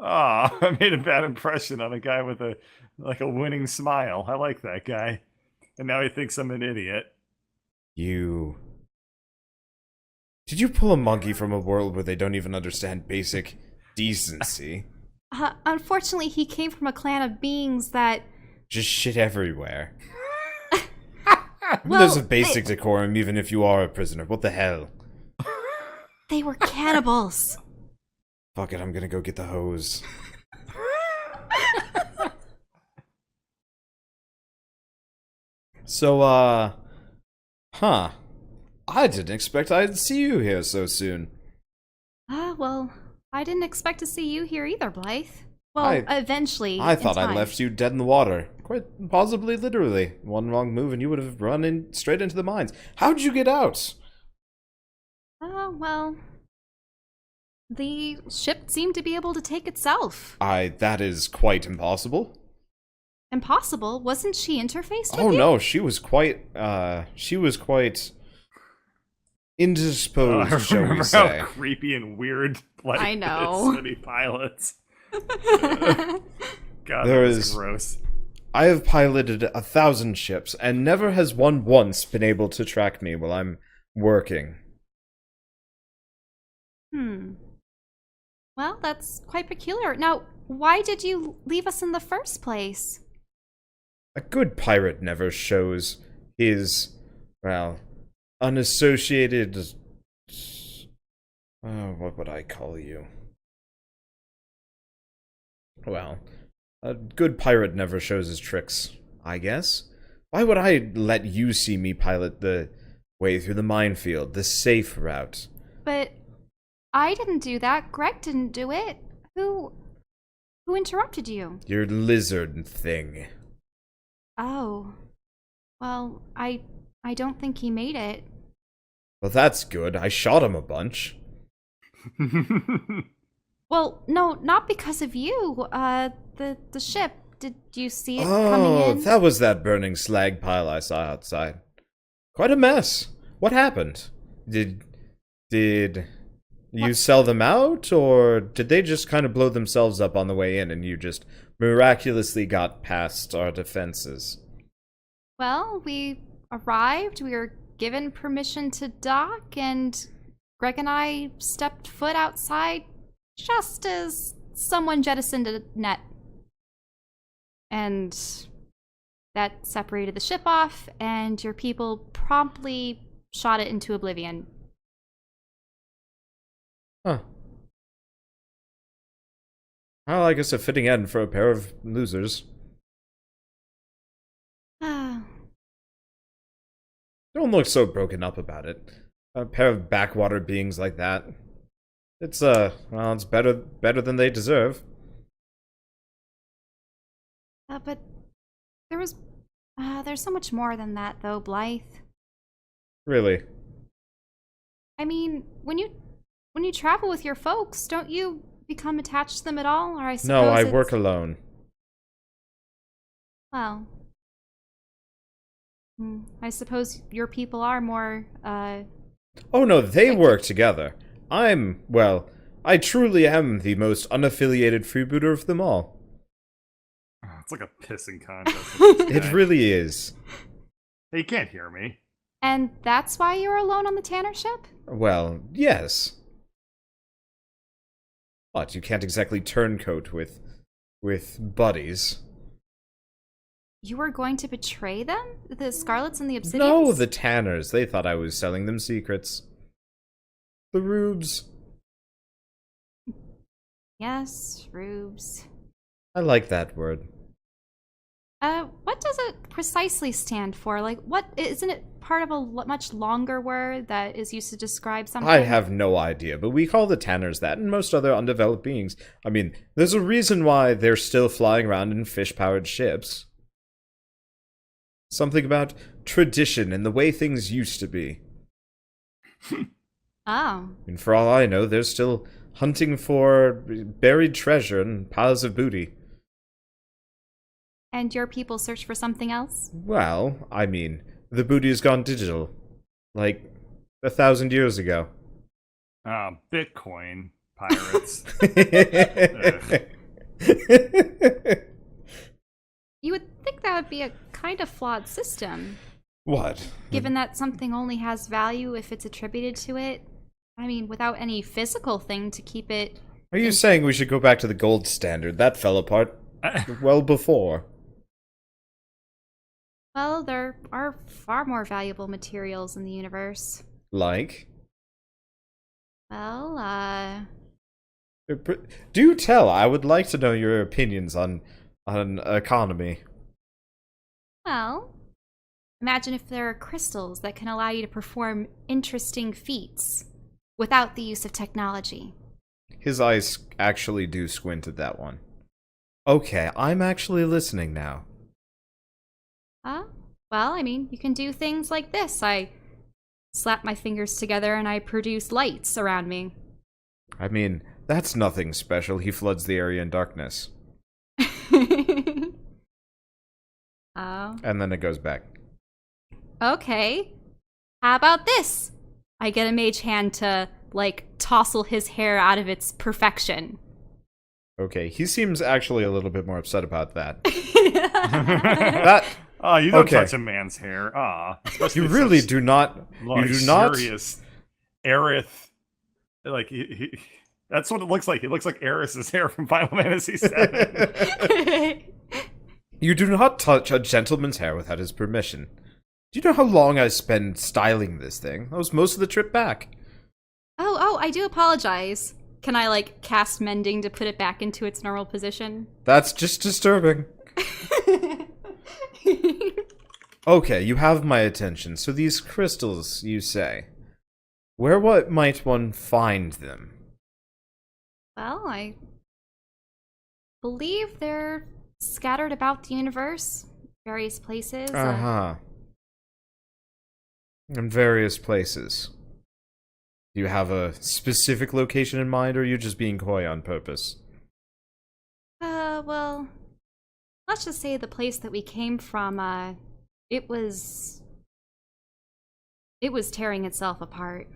I made a bad impression on a guy with a winning smile. I like that guy. And now he thinks I'm an idiot. You... Did you pull a monkey from a world where they don't even understand basic decency? Unfortunately, he came from a clan of beings that... Just shit everywhere. Well, There's a basic decorum even if you are a prisoner. What the hell? they were cannibals. Fuck it, I'm gonna go get the hose. So, huh. I didn't expect I'd see you here so soon. Well, I didn't expect to see you here either, Blythe. Well, eventually. I in thought I time. left you dead in the water. Quite possibly literally. One wrong move and you would have run in straight into the mines. How'd you get out? Well, the ship seemed to be able to take itself. That is quite impossible. Impossible? Wasn't she interfaced with Oh you? no, she was quite indisposed, I shall we remember say. how creepy and weird I know. city pilots. God, There that was is- gross. I have piloted 1,000 ships, and never has one once been able to track me while I'm working. Well, that's quite peculiar. Now, why did you leave us in the first place? A good pirate never shows his, well, unassociated... what would I call you? Well, a good pirate never shows his tricks, I guess. Why would I let you see me pilot the way through the minefield, the safe route? But I didn't do that. Greg didn't do it. Who interrupted you? Your lizard thing. Oh. Well, I don't think he made it. Well, that's good. I shot him a bunch. Well, no, not because of you. The ship. Did you see it coming Oh, in? that was that burning slag pile I saw outside. Quite a mess. What happened? Did you What? sell them out, or did they just kind of blow themselves up on the way in and you just miraculously got past our defenses? Well, we arrived. We were given permission to dock, and Greg and I stepped foot outside just as someone jettisoned a net. And that separated the ship off, and your people promptly shot it into oblivion. Huh. Well, I guess a fitting end for a pair of losers. Ah, Don't look so broken up about it. A pair of backwater beings like that. It's well, it's better than they deserve. but there's so much more than that, though, Blythe. Really. I mean, when you travel with your folks, don't you become attached to them at all? Or I suppose No, I it's- work alone. Well, I suppose your people are more, Oh no, they work together. I truly am the most unaffiliated freebooter of them all. It's like a pissing contest. with this It guy. really is. Hey, you can't hear me. and that's why you're alone on the Tanner ship? Well, yes. But you can't exactly turncoat with buddies. You were going to betray them? The Scarlets and the Obsidians? No, the Tanners. They thought I was selling them secrets. The Rubes. Yes, rubes. I like that word. What does it precisely stand for? Like, what isn't it part of a much longer word that is used to describe something? I have no idea, but we call the Tanners that and most other undeveloped beings. I mean, there's a reason why they're still flying around in fish-powered ships. Something about tradition and the way things used to be. Oh. And for all I know, they're still hunting for buried treasure and piles of booty. And your people search for something else? Well, I mean, the booty has gone digital. Like, 1,000 years ago. Bitcoin pirates. You would think that would be a kind of flawed system. What? Given that something only has value if it's attributed to it. I mean, without any physical thing to keep it... Are you saying we should go back to the gold standard? That fell apart well before. Well, there are far more valuable materials in the universe. Like? Well, Do tell. I would like to know your opinions on economy. Well, imagine if there are crystals that can allow you to perform interesting feats without the use of technology. His eyes actually do squint at that one. Okay, I'm actually listening now. Well, I mean, you can do things like this. I slap my fingers together and I produce lights around me. I mean, that's nothing special. He floods the area in darkness. Oh. And then it goes back. Okay. How about this? I get a mage hand to, like, tousle his hair out of its perfection. Okay, he seems actually a little bit more upset about that. That... Oh, you don't Okay. touch a man's hair. You really do not. You do not. Luxurious Aerith. Like, that's what it looks like. It looks like Aerith's hair from Final Fantasy VII. You do not touch a gentleman's hair without his permission. Do you know how long I spend styling this thing? That was most of the trip back. Oh, I do apologize. Can I, like, cast mending to put it back into its normal position? That's just disturbing. Okay, you have my attention. So these crystals, you say. What might one find them? Well, I believe they're scattered about the universe, various places. Uh-huh. In various places. Do you have a specific location in mind, or are you just being coy on purpose? Well, let's just say the place that we came from, it was tearing itself apart.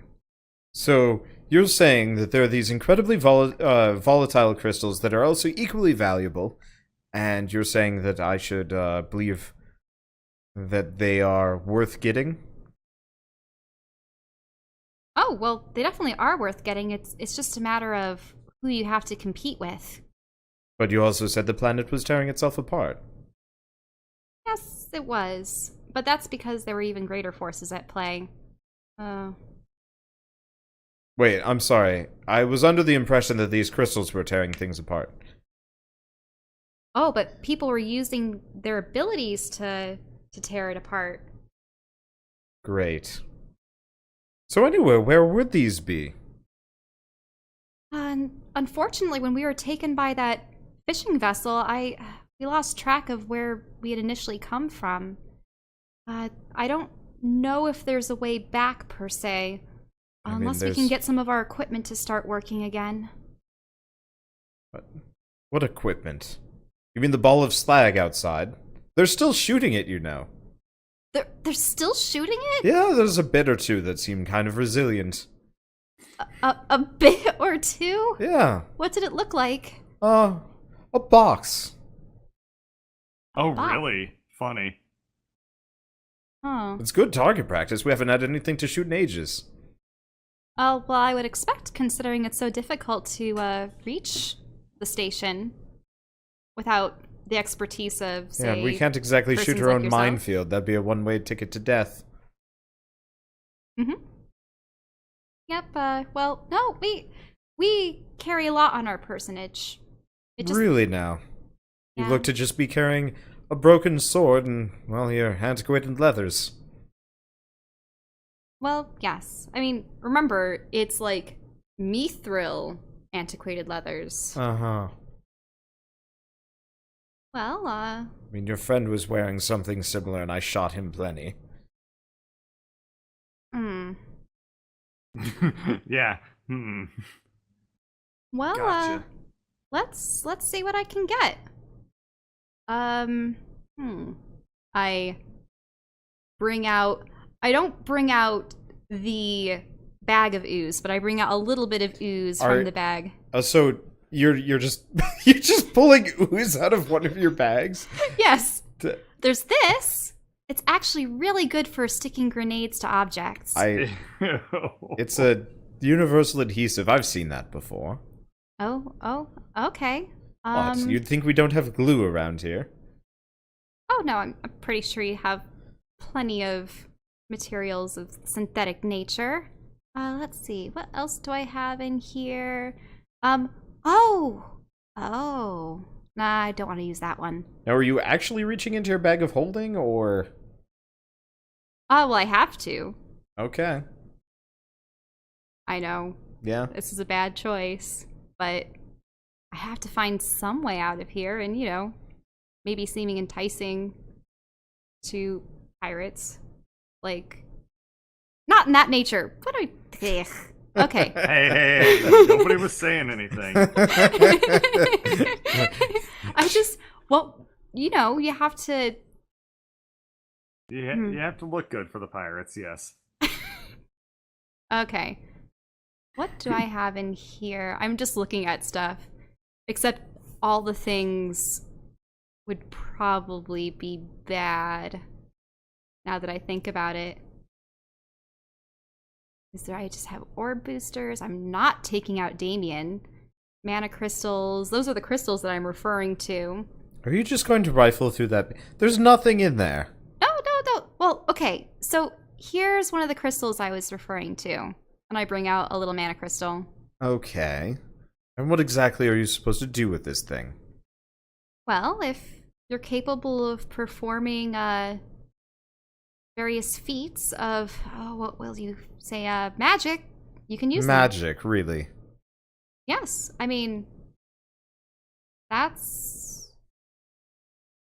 So, you're saying that there are these incredibly volatile crystals that are also equally valuable, and you're saying that I should believe that they are worth getting? Oh, well, they definitely are worth getting. It's just a matter of who you have to compete with. But you also said the planet was tearing itself apart. Yes, it was. But that's because there were even greater forces at play. Wait, I'm sorry. I was under the impression that these crystals were tearing things apart. Oh, but people were using their abilities to tear it apart. Great. So anyway, where would these be? Unfortunately, when we were taken by that fishing vessel, we lost track of where we had initially come from. I don't know if there's a way back, per se. Unless we can get some of our equipment to start working again. What equipment? You mean the ball of slag outside? They're still shooting it, you know. They're still shooting it? Yeah, there's a bit or two that seem kind of resilient. A bit or two? Yeah. What did it look like? A box. Oh, really? Funny. Oh. It's good target practice. We haven't had anything to shoot in ages. Oh, well, I would expect, considering it's so difficult to reach the station without the expertise of, Yeah, say... we can't exactly shoot persons our like own yourself. minefield. That'd be a one-way ticket to death. Mm-hmm. Yep, well, no, we carry a lot on our personage. It just... Really now? You Yeah. look to just be carrying a broken sword and, well, your antiquated leathers. Well, yes. I mean, remember, it's like mithril antiquated leathers. Uh-huh. Well, I mean, your friend was wearing something similar and I shot him plenty. hmm. Yeah. Hmm. Well, Gotcha. let's see what I can get. I don't bring out the bag of ooze, but I bring out a little bit of ooze from the bag. So you're just you're just pulling ooze out of one of your bags? Yes. There's this. It's actually really good for sticking grenades to objects. It's a universal adhesive. I've seen that before. Oh, okay. What? You'd think we don't have glue around here. Oh no, I'm pretty sure you have plenty of materials of synthetic nature. Let's see, what else do I have in here? Oh, nah, I don't want to use that one. Now, are you actually reaching into your bag of holding, or? Oh, well, I have to. Okay. I know. Yeah. This is a bad choice, but I have to find some way out of here, and, you know, maybe seeming enticing to pirates. Like, not in that nature. What do I... Ugh. Okay. Hey, nobody was saying anything. I just... Well, you know, you have to... You have to look good for the pirates, yes. Okay. What do I have in here? I'm just looking at stuff. Except all the things would probably be bad. Now that I think about it. I just have orb boosters. I'm not taking out Damien. Mana crystals. Those are the crystals that I'm referring to. Are you just going to rifle through that? There's nothing in there. No. Well, okay. So here's one of the crystals I was referring to. And I bring out a little mana crystal. Okay. And what exactly are you supposed to do with this thing? Well, if you're capable of performing various feats of, what will you say, magic, you can use them. Magic, really? Yes. I mean,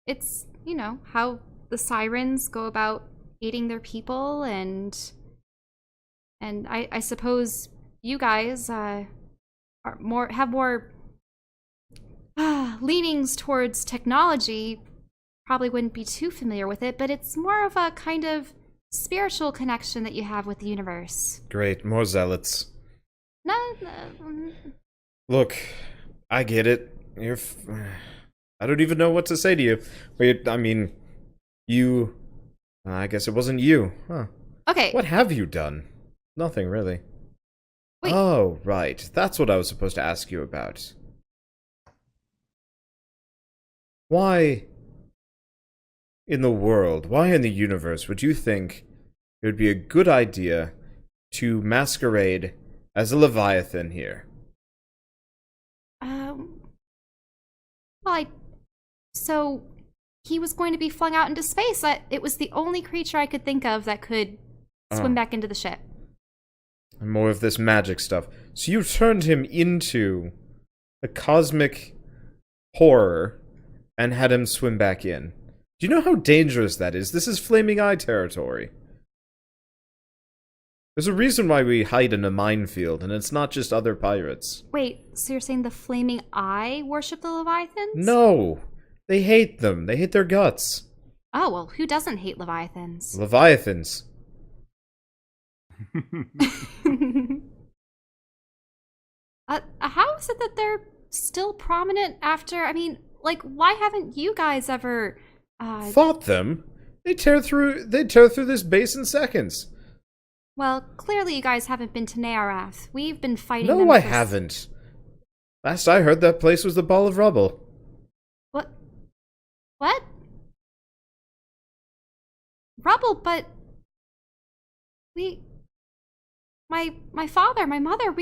it's, you know, how the sirens go about aiding their people, and I suppose you guys have more leanings towards technology. Probably wouldn't be too familiar with it, but it's more of a kind of spiritual connection that you have with the universe. Great, more zealots. No. Look, I get it. I don't even know what to say to you. Wait, I mean, I guess it wasn't you, huh? Okay. What have you done? Nothing, really. Wait. Oh, right. That's what I was supposed to ask you about. Why in the world, why in the universe would you think it would be a good idea to masquerade as a Leviathan here? So he was going to be flung out into space. It was the only creature I could think of that could swim back into the ship. And more of this magic stuff. So you turned him into a cosmic horror and had him swim back in. Do you know how dangerous that is? This is Flaming Eye territory. There's a reason why we hide in a minefield, and it's not just other pirates. Wait, so you're saying the Flaming Eye worship the Leviathans? No! They hate them. They hate their guts. Oh, well, who doesn't hate Leviathans? Leviathans. How is it that they're still prominent after... I mean, like, why haven't you guys ever... Fought them? They'd tear through this base in seconds. Well, clearly you guys haven't been to Nearath. We've been fighting them. No, I haven't. Last I heard, that place was the ball of rubble. What? What? Rubble, but my father, my mother,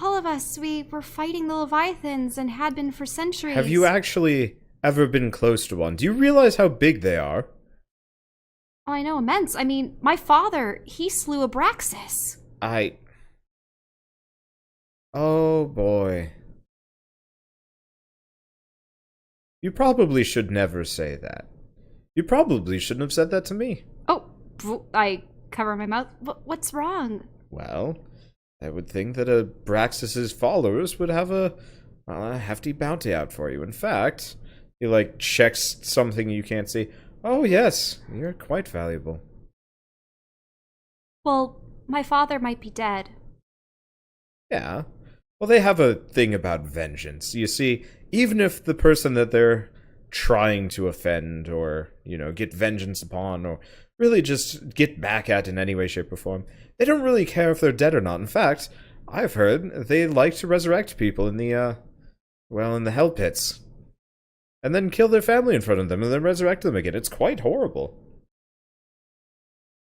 all of us, we were fighting the Leviathans and had been for centuries. Have you actually ever been close to one? Do you realize how big they are? Oh, I know, immense. I mean, my father, he slew Abraxas. Oh boy. You probably should never say that. You probably shouldn't have said that to me. Oh, I cover my mouth. What's wrong? Well, I would think that Abraxas's followers would have a hefty bounty out for you. In fact, he, like, checks something you can't see. Oh, yes, you're quite valuable. Well, my father might be dead. Yeah. Well, they have a thing about vengeance. You see, even if the person that they're trying to offend or, get vengeance upon or really just get back at in any way, shape, or form, they don't really care if they're dead or not. In fact, I've heard they like to resurrect people in the, in the hell pits. And then kill their family in front of them and then resurrect them again. It's quite horrible.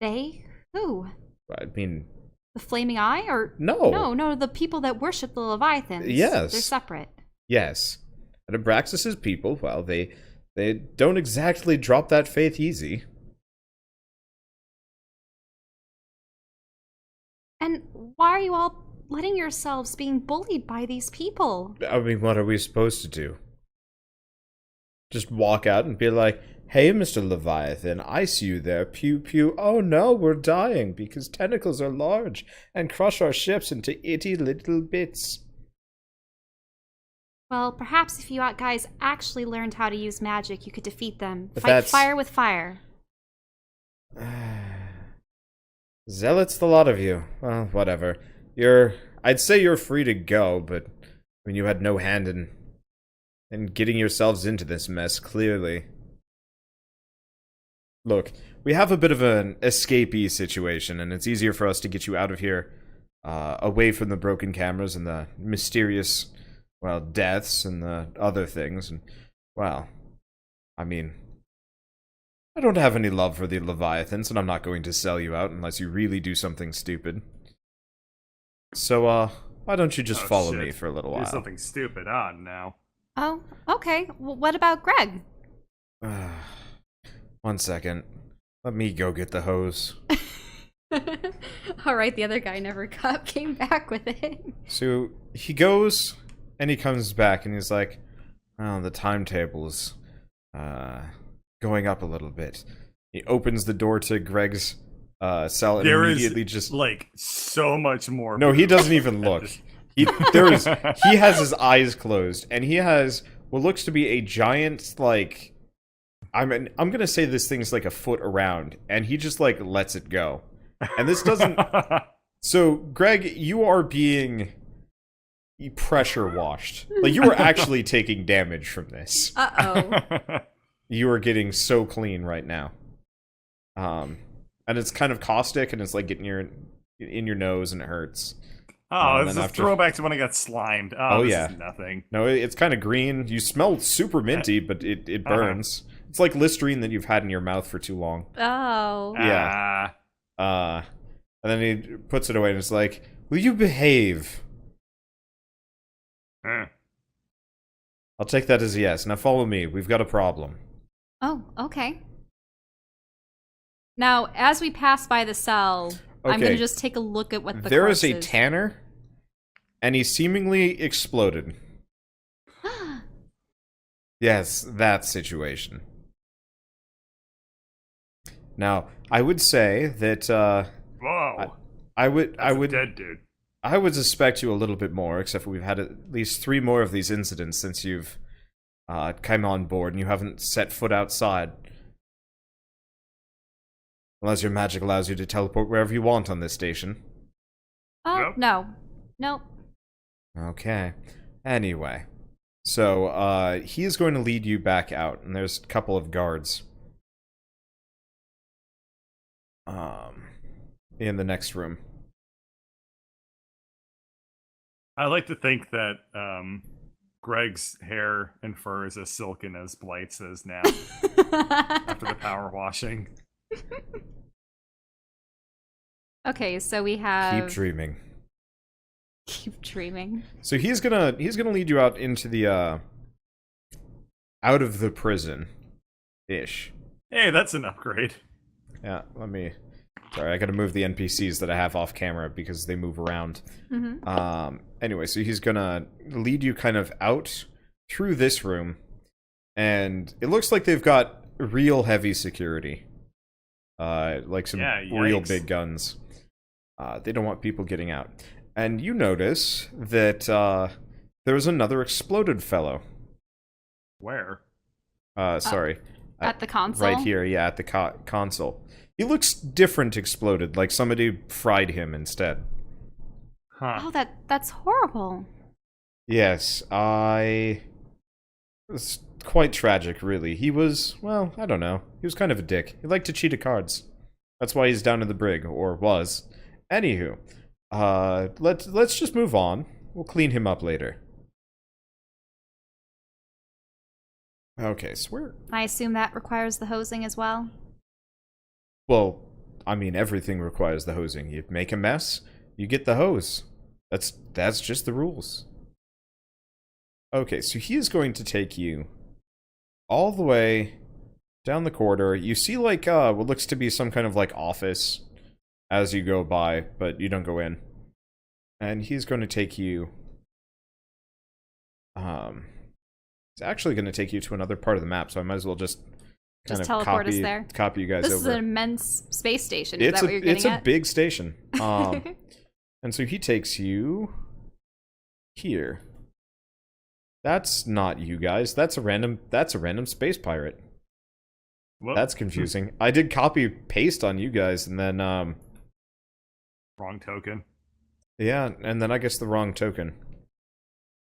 They? Who? I mean... The Flaming Eye? Or No, the people that worship the Leviathans. Yes. They're separate. Yes. And Abraxas's people, well, they don't exactly drop that faith easy. And why are you all letting yourselves being bullied by these people? I mean, what are we supposed to do? Just walk out and be like, hey, Mr. Leviathan, I see you there, pew pew. Oh no, we're dying because tentacles are large and crush our ships into itty little bits. Well, perhaps if you guys actually learned how to use magic, you could defeat them. But Fight fire with fire. Zealots, the lot of you. Well, whatever. I'd say you're free to go, but I mean, you had no hand in getting yourselves into this mess, clearly. Look, we have a bit of an escapee situation, and it's easier for us to get you out of here, away from the broken cameras and the mysterious, deaths and the other things. And, I mean, I don't have any love for the Leviathans, and I'm not going to sell you out unless you really do something stupid. So, why don't you just follow me for a little while? Do something stupid on now. Oh, okay. Well, what about Greg? 1 second. Let me go get the hose. All right, the other guy never came back with it. So he goes and he comes back and he's like, "Oh, the timetable's going up a little bit." He opens the door to Greg's cell and immediately just like so much more. No, he doesn't even look. He has his eyes closed and he has what looks to be a giant I'm gonna say this thing's like a foot around, and he just lets it go. And this doesn't. So, Greg, you are being pressure washed. You are actually taking damage from this. Uh-oh. You are getting so clean right now. And it's kind of caustic, and it's getting in your nose, and it hurts. Oh, it's a throwback to when I got slimed. Oh yeah, is nothing. No, it's kind of green. You smell super minty, but it burns. It's like Listerine that you've had in your mouth for too long. Oh. Yeah. And then he puts it away and it's like, will you behave? I'll take that as a yes. Now follow me. We've got a problem. Oh, okay. Now, as we pass by the cell, I'm going to just take a look at what the There corpse is a tanner, and he seemingly exploded. Yes, that situation. Now, I would say that whoa, I would dead dude. I would suspect you a little bit more, except for we've had at least 3 more of these incidents since you've come on board, and you haven't set foot outside. Unless your magic allows you to teleport wherever you want on this station. Oh, nope. Nope. Okay. Anyway. So, he is going to lead you back out, and there's a couple of guards. In the next room. I like to think that Greg's hair and fur is as silken as Blight's is now after the power washing. Okay, so we have Keep dreaming. Keep dreaming. So he's gonna lead you out into the out of the prison ish. Hey, that's an upgrade. Yeah, sorry, I gotta move the NPCs that I have off camera because they move around. Anyway, so he's gonna lead you kind of out through this room, and it looks like they've got real heavy security. Like some real big guns. They don't want people getting out. And you notice that there was another exploded fellow. Where? Sorry. At the console? Right here, yeah, at the console. He looks different exploded, like somebody fried him instead. Huh. Oh, that's horrible. Yes, it was quite tragic, really. He was, well, I don't know. He was kind of a dick. He liked to cheat at cards. That's why he's down in the brig, or was. Anywho, let's just move on. We'll clean him up later. Okay, so I assume that requires the hosing as well? well, I mean, everything requires the hosing. You make a mess, you get the hose. That's just the rules. Okay, so he is going to take you all the way down the corridor. You see, like, what looks to be some kind of, like, office as you go by, but you don't go in. And he's going to take you... He's actually going to take you to another part of the map, so I might as well just kind of teleport us there. copy you guys over. This is an immense space station. Is that what you're getting It's at? a big station. And so he takes you here. That's not you guys. That's a random space pirate. Whoop. That's confusing. I did copy paste on you guys and then Wrong token. yeah, and then I guess the wrong token.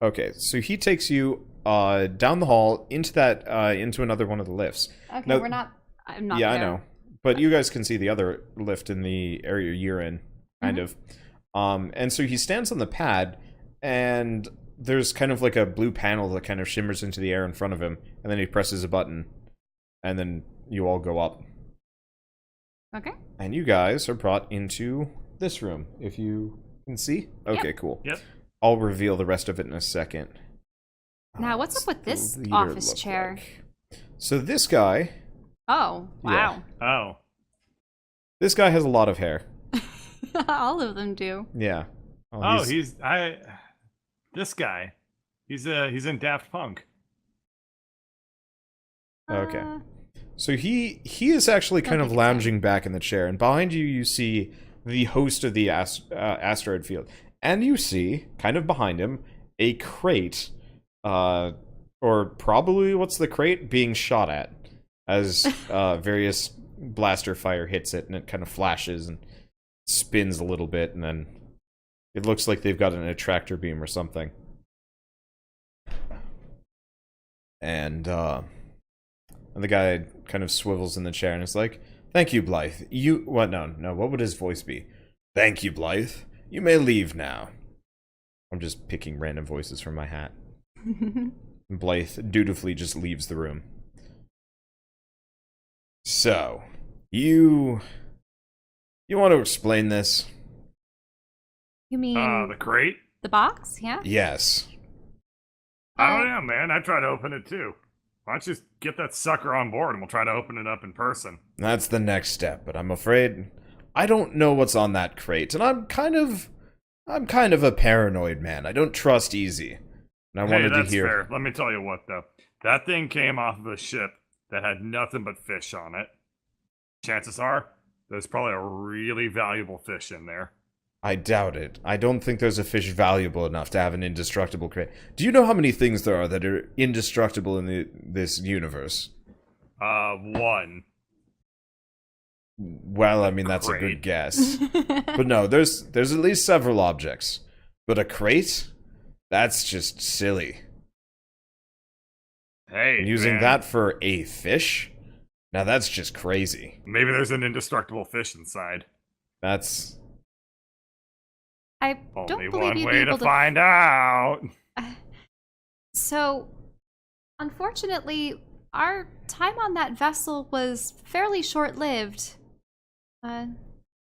Okay, so he takes you down the hall into that into another one of the lifts. Okay, Now- I'm not yeah, there. I know. But you guys can see the other lift in the area you're in, kind of. And so he stands on the pad, and there's kind of like a blue panel that kind of shimmers into the air in front of him, and then he presses a button, and then you all go up. Okay. And you guys are brought into this room, if you can see. Okay, cool. Yep. I'll reveal the rest of it in a second. Now, what's up with What's this the leader office look chair? like? So this guy... Oh, wow. Oh. This guy has a lot of hair. All of them do. Yeah. Oh, this guy. He's in Daft Punk. Okay. Uh, So he is actually kind Don't of think it's lounging back in the chair, and behind you, you see the host of the asteroid field, and you see kind of behind him a crate, or probably what's the crate being shot at as various blaster fire hits it, and it kind of flashes and spins a little bit, and then it looks like they've got an attractor beam or something. And the guy kind of swivels in the chair and is like, "Thank you, Blythe. What? No. What would his voice be? Thank you, Blythe. You may leave now." I'm just picking random voices from my hat. And Blythe dutifully just leaves the room. So, you want to explain this? You mean The crate? the box? Yeah. Yes. I don't know, man. I tried to open it too. Why don't you just get that sucker on board and we'll try to open it up in person? That's the next step, but I'm afraid I don't know what's on that crate, and I'm kind of a paranoid man. I don't trust easy. And I wanted that's to hear. fair. Let me tell you what, though. That thing came off of a ship that had nothing but fish on it. Chances are, there's probably a really valuable fish in there. I doubt it. I don't think there's a fish valuable enough to have an indestructible crate. Do you know how many things there are that are indestructible in this universe? One. Well, I mean, that's a good Crate. guess. But no, there's at least several objects. But a crate? That's just silly. Hey, And using man, that for a fish? Now that's just crazy. maybe there's an indestructible fish inside. That's... I Only don't believe one you'd way be to able to. find out. So, unfortunately, our time on that vessel was fairly short-lived.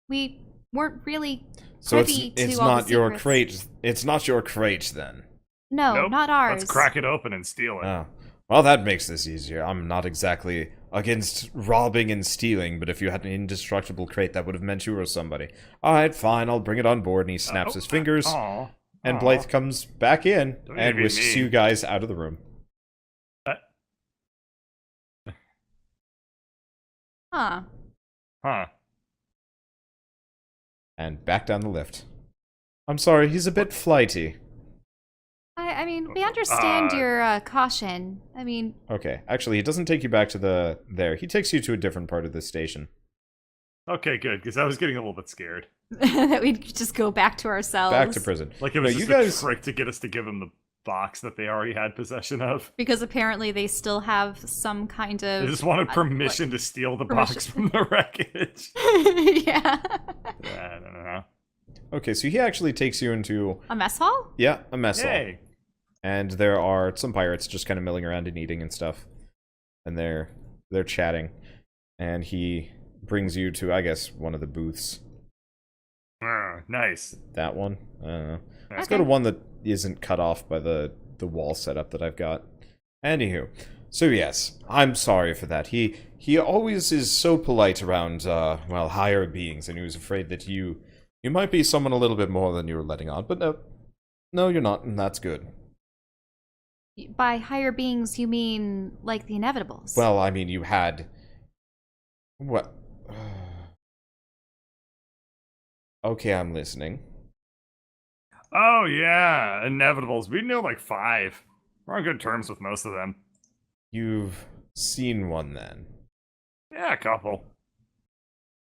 We weren't really So privy it's to all not the your secrets. crate. It's not your crate then. No, Nope. not ours. Let's crack it open and steal it. Oh. Well, that makes this easier. I'm not exactly against robbing and stealing, but if you had an indestructible crate, that would have meant you were somebody. Alright, fine, I'll bring it on board, and he snaps his fingers, Aw. and Aw. Blythe comes back in Don't and be whisks mean. you guys out of the room. Huh. Huh. And back down the lift. I'm sorry, he's a bit flighty. I mean, we understand your caution. I mean... Okay, actually, he doesn't take you back to there. He takes you to a different part of the station. Okay, good, because I was getting a little bit scared. that we'd just go back to ourselves. Back to prison. Like it was No, just you guys... a trick to get us to give them the box that they already had possession of. Because apparently they still have some kind They of... just wanted permission to steal the box from the wreckage. yeah. I don't know. Okay, so he actually takes you into... A mess hall? Yeah, a mess hall. Hey. And there are some pirates just kind of milling around and eating and stuff. And they're chatting. And he brings you to, I guess, one of the booths. Nice. That one? I don't know. Let's Okay. go to one that isn't cut off by the wall setup that I've got. Anywho. So yes, I'm sorry for that. He always is so polite around, well, higher beings, and he was afraid that you might be someone a little bit more than you were letting on. But no, you're not, and that's good. By higher beings, you mean like the Inevitables? Well, I mean, you had... What? Okay, I'm listening. Oh, yeah. Inevitables. We knew like 5. We're on good terms with most of them. You've seen one, then? Yeah, a couple.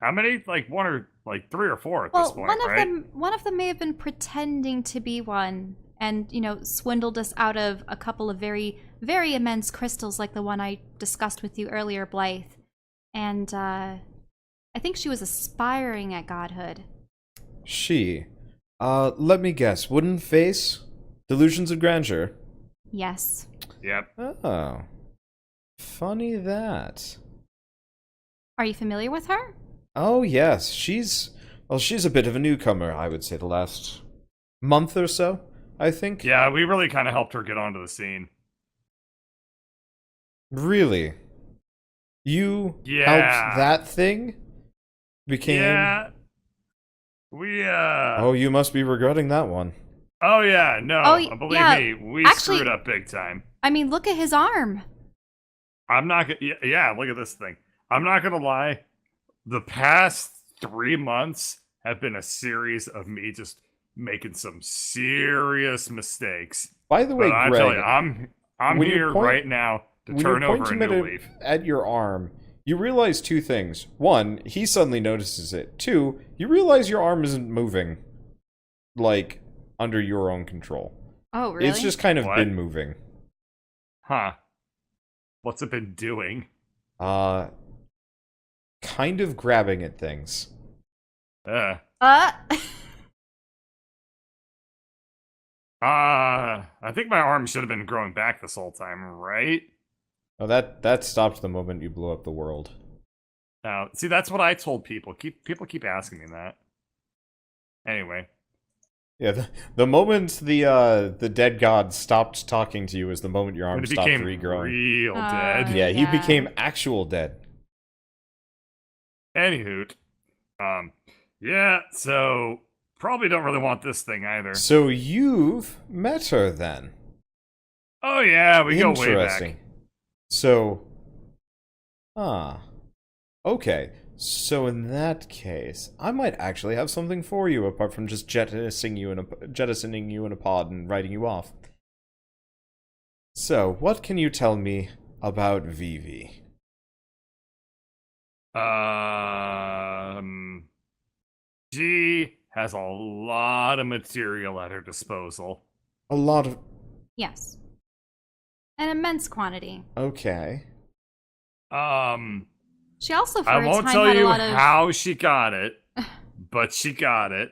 How many? Like 1 or like 3 or 4 at this point, right? One of them may have been pretending to be one, and swindled us out of a couple of very, very immense crystals, like the one I discussed with you earlier, Blythe. And I think she was aspiring at godhood. She. Let me guess. Wooden face? Delusions of grandeur? Yes. Yep. Oh. Funny that. Are you familiar with her? Oh, yes. She's a bit of a newcomer, I would say, the last month or so, I think. Yeah, we really kind of helped her get onto the scene. Really? You Yeah. helped that thing? Became... Yeah. We, Oh, you must be regretting that one. Oh, yeah, no. Oh, Believe yeah. me, we Actually- screwed up big time. I mean, look at his arm. I'm not gonna... Yeah, look at this thing. I'm not gonna lie. The past 3 months have been a series of me just making some serious mistakes. By the way, But I Greg, tell you, I'm when you here point- right now to when turn you over point a him new leaf. at your arm, you realize 2 things. 1, he suddenly notices it. 2, you realize your arm isn't moving, like, under your own control. Oh, really? It's just kind of What? been moving. Huh. What's it been doing? Kind of grabbing at things. I think my arm should have been growing back this whole time, right? Oh, that stopped the moment you blew up the world. Now, see, that's what I told people. People keep asking me that. Anyway. Yeah, the moment the dead god stopped talking to you is the moment your When arm it stopped became regrowing. real dead. Yeah, he Yeah. became actual dead. Anywho. Yeah, so probably don't really want this thing either. So you've met her then. Oh yeah, we go way Interesting. back. So, okay. So in that case, I might actually have something for you apart from just jettisoning you in a pod and writing you off. So, what can you tell me about Vivi? She has a lot of material at her disposal. A lot of... Yes. An immense quantity. Okay. She also, for I a won't time, tell had a you lot of... how she got it, but she got it,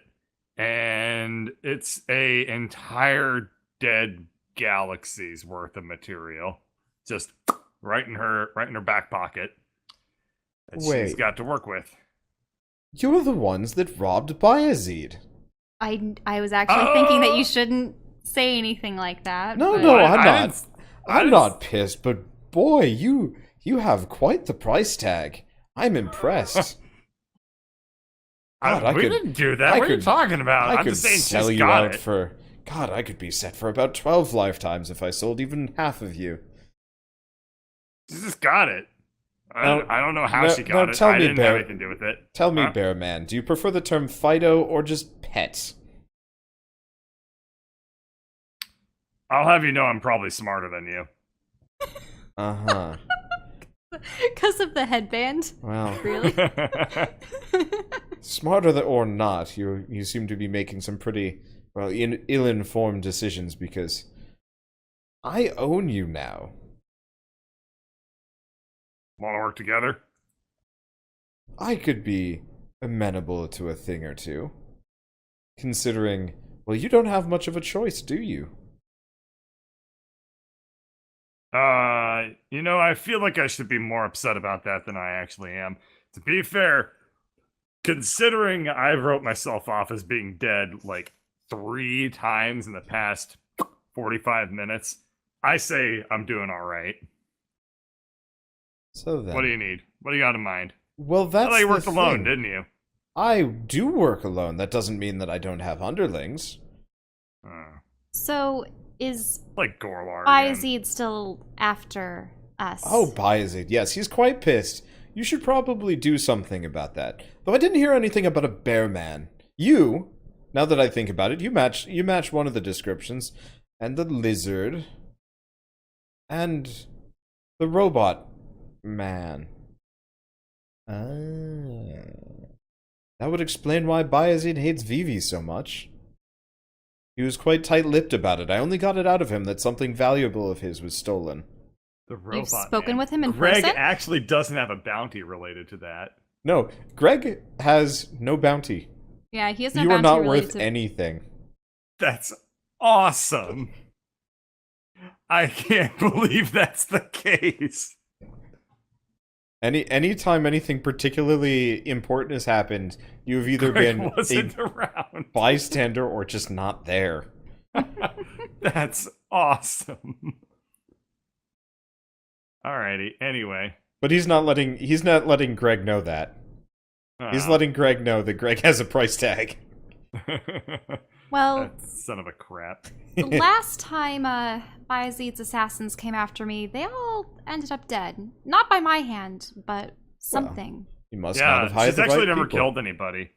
and it's a entire dead galaxies worth of material. Just right in her back pocket. That she's Wait. got to work with. You're the ones that robbed Bayezid. I was actually thinking that you shouldn't say anything like that. No, but- no, I I'm not. didn't- I I'm didn't- not pissed, but boy, you have quite the price tag. I'm impressed. God, we didn't do that. What are you talking about? I I'm could just saying sell she's you got out it. for. God, I could be set for about 12 lifetimes if I sold even half of you. She just got it. Now- I don't know how now- she now got it. tell I me, didn't Bear- have anything to do with it. Tell me, Huh? Bear Man, do you prefer the term Fido or just pet? I'll have you know I'm probably smarter than you. Uh-huh. Because of the headband? Well, Really? smarter or not, you seem to be making some pretty, well, ill-informed decisions because I own you now. Want to work together? I could be amenable to a thing or two. Considering, well, you don't have much of a choice, do you? I feel like I should be more upset about that than I actually am. To be fair, considering I wrote myself off as being dead like 3 times in the past 45 minutes, I say I'm doing all right. So then, What do you need? What do you got in mind? well, I that's thought you the worked alone, thing. didn't you? I do work alone. That doesn't mean that I don't have underlings. So, is Like Gorlar again. Bayezid still after us? Oh, Bayezid, yes, he's quite pissed. You should probably do something about that. Though I didn't hear anything about a bear man. You, now that I think about it, you match one of the descriptions, and the lizard, and the robot man. That would explain why Bayezid hates Vivi so much. He was quite tight-lipped about it. I only got it out of him that something valuable of his was stolen. The robot You've spoken man. with him in Greg person? actually doesn't have a bounty related to that. No, Greg has no bounty. Yeah, he has no You bounty are not related worth to... anything. That's awesome. I can't believe that's the case. Anytime anything particularly important has happened, you've either Greg been wasn't a around. bystander or just not there. That's awesome. Alrighty. Anyway, But he's not letting Greg know that. He's letting Greg know that Greg has a price tag. Well, that son of a crap. the last time Bayezid's assassins came after me, they all ended up dead. Not by my hand, but something. He must not have Yeah, hired she's the actually right never people. killed anybody.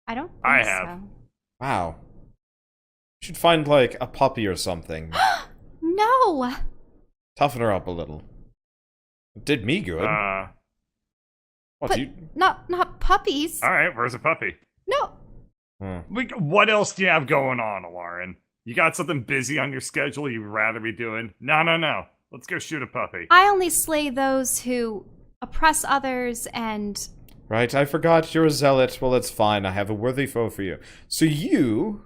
I don't think I have. so. Wow. You should find like a puppy or something. No! Toughen her up a little. It did me good. What But you? not puppies. All right, where's a puppy? No. What else do you have going on, Alarin? You got something busy on your schedule you'd rather be doing? No. Let's go shoot a puppy. I only slay those who oppress others and... Right, I forgot you're a zealot. Well, it's fine. I have a worthy foe for you. So you've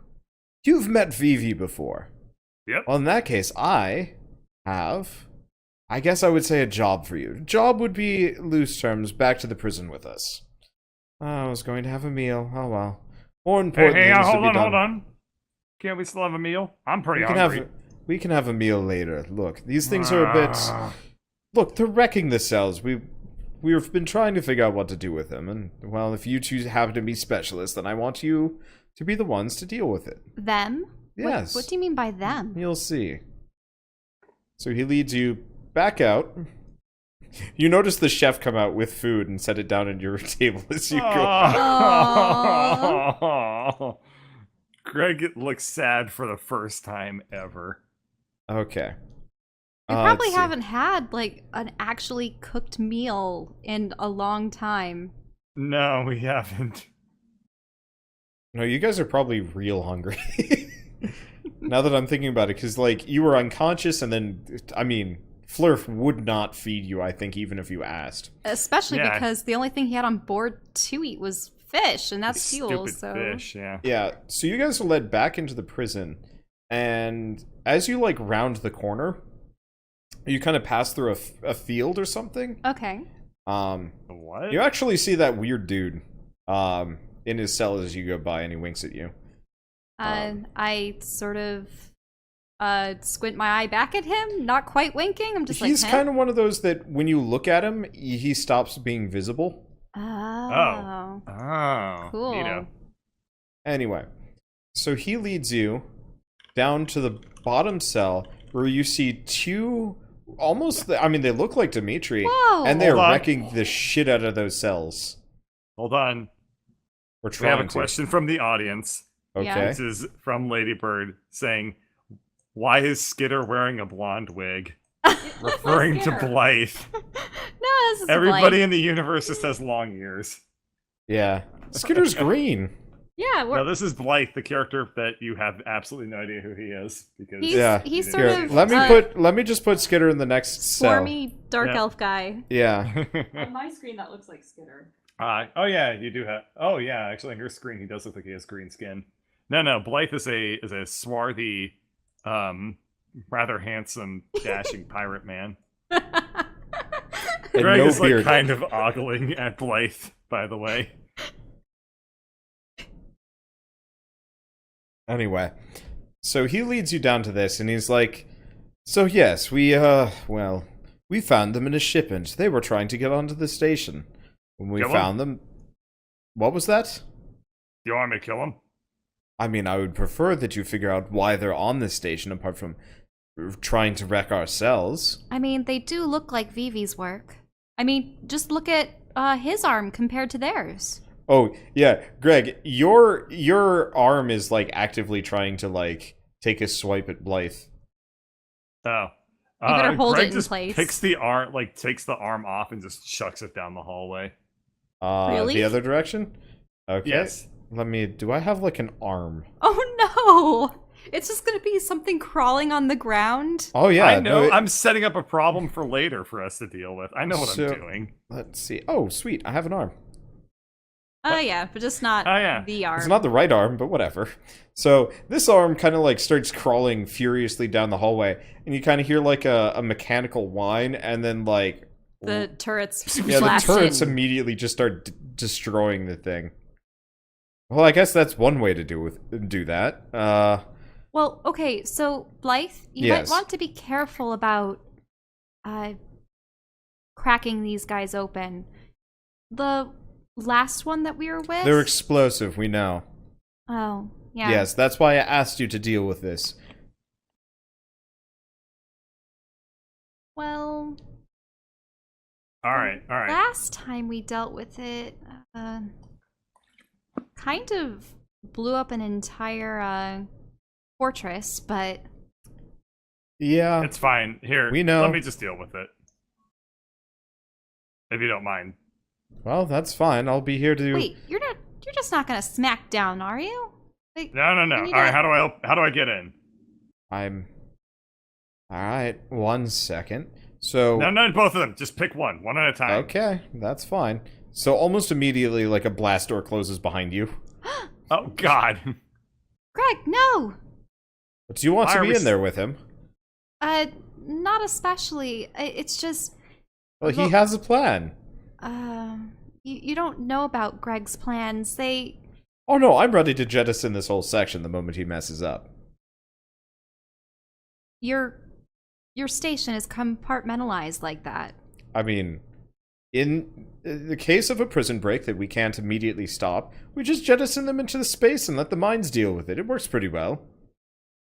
met Vivi before. Yep. Well, in that case, I guess I would say a job for you. Job would be loose terms, back to the prison with us. I was going to have a meal. Oh well. More important Hey, things to hold be on, done. hold on. Can't we still have a meal? I'm pretty hungry. We can have a meal later. Look, these things are a bit... Look, they're wrecking the cells. We've been trying to figure out what to do with them, and, well, if you two happen to be specialists, then I want you to be the ones to deal with it. Them? Yes. What do you mean by them? You'll see. So he leads you back out. You notice the chef come out with food and set it down on your table as you go. Aww. Greg looks sad for the first time ever. Okay. We let's probably see. haven't had, like, an actually cooked meal in a long time. No, we haven't. No, you guys are probably real hungry. Now that I'm thinking about it, because, like, you were unconscious, and then, I mean, Flurf would not feed you, I think, even if you asked. Especially Yeah. because the only thing he had on board to eat was fish, and that's fuel, Stupid so... fish, yeah. Yeah, so you guys are led back into the prison, And as you like round the corner, you kind of pass through a field or something. Okay. What? You actually see that weird dude in his cell as you go by, and he winks at you. I sort of squint my eye back at him, not quite winking. I'm just He's like, kind of one of those that when you look at him, he stops being visible. Oh. Oh. Cool. Neato. Anyway, so he leads you down to the bottom cell where you see two almost, I mean, they look like Dimitri. Whoa. And they're Hold on. wrecking the shit out of those cells. Hold on. We're We trying have a question from the audience. Okay. Yeah. This is from Ladybird saying, "Why is Skitter wearing a blonde wig?" Referring to Blythe. No, this is Everybody Blythe. in the universe just has long ears. Yeah. Skitter's green. Yeah, No, this is Blythe, the character that you have absolutely no idea who he is because He's- Yeah. he's you sort didn't of, see Let me just put Skitter in the next cell. swarmy dark Yeah. elf guy. Yeah. On my screen, that looks like Skitter. Oh yeah, you do have. Oh yeah, actually, on your screen, he does look like he has green skin. No, Blythe is a swarthy, rather handsome, dashing pirate man. And Greg no is like beard. kind of ogling at Blythe, by the way. Anyway, so he leads you down to this, and he's like, so yes, we found them in a shipment. They were trying to get onto the station. When we Kill 'em? found them... What was that? You want me to kill him? I mean, I would prefer that you figure out why they're on this station, apart from trying to wreck our cells. I mean, they do look like Vivi's work. I mean, just look at his arm compared to theirs. Oh, yeah, Greg, your arm is, like, actively trying to, like, take a swipe at Blythe. Oh. You better hold Greg it in just place. Picks the arm, like takes the arm off and just chucks it down the hallway. Really? The other direction? Okay. Yes. Do I have, like, an arm? Oh no! It's just gonna be something crawling on the ground. Oh, yeah. I know. no, I'm setting up a problem for later for us to deal with. I know what So- I'm doing. Let's see. Oh, sweet. I have an arm. Oh yeah, but just not Oh, yeah. the arm. It's not the right arm, but whatever. So this arm kind of like starts crawling furiously down the hallway, and you kind of hear like a mechanical whine, and then like The turrets yeah, the blast turrets in. immediately just start destroying the thing. Well, I guess that's one way to do that. Well, okay, so Blythe, you Yes. might want to be careful about cracking these guys open. The last one that we were with. They're explosive, we know. Oh, yeah. Yes, that's why I asked you to deal with this. Well, All right. last time we dealt with it, kind of blew up an entire fortress, but Yeah. It's fine. Here, We know. Let me just deal with it. If you don't mind. Well, that's fine. I'll be here to. wait, you're just not gonna smack down, are you? Like, No. you All need right, to- how do I get in? I'm. All right. 1 second. So. No, both of them. Just pick one at a time. Okay, that's fine. So almost immediately, like a blast door closes behind you. Oh God. Greg, no. Do you want Why to are be we in there with him? Not especially. It's just, Well, he Well- has a plan. you don't know about Greg's plans. They, Oh no, I'm ready to jettison this whole section the moment he messes up. your station is compartmentalized like that. I mean, in the case of a prison break that we can't immediately stop, we just jettison them into the space and let the mines deal with it. It works pretty well.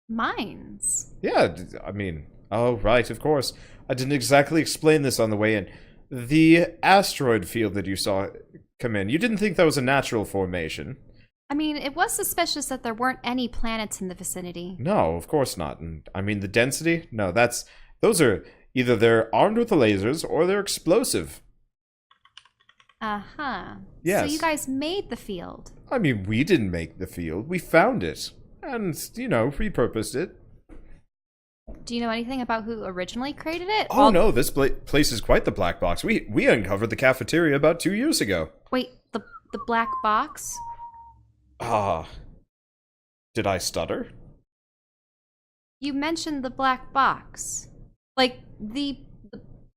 Mines. Yeah, I mean, oh, right, of course. I didn't exactly explain this on the way in. The asteroid field that you saw come in, you didn't think that was a natural formation. I mean, it was suspicious that there weren't any planets in the vicinity. No, of course not. And I mean, the density? No, those are either they're armed with the lasers or they're explosive. Uh-huh. Yes. So you guys made the field. I mean, we didn't make the field. We found it. And, repurposed it. Do you know anything about who originally created it? Oh, no, this place is quite the black box. We uncovered the cafeteria about 2 years ago. Wait, the black box? Ah. Did I stutter? You mentioned the black box. Like the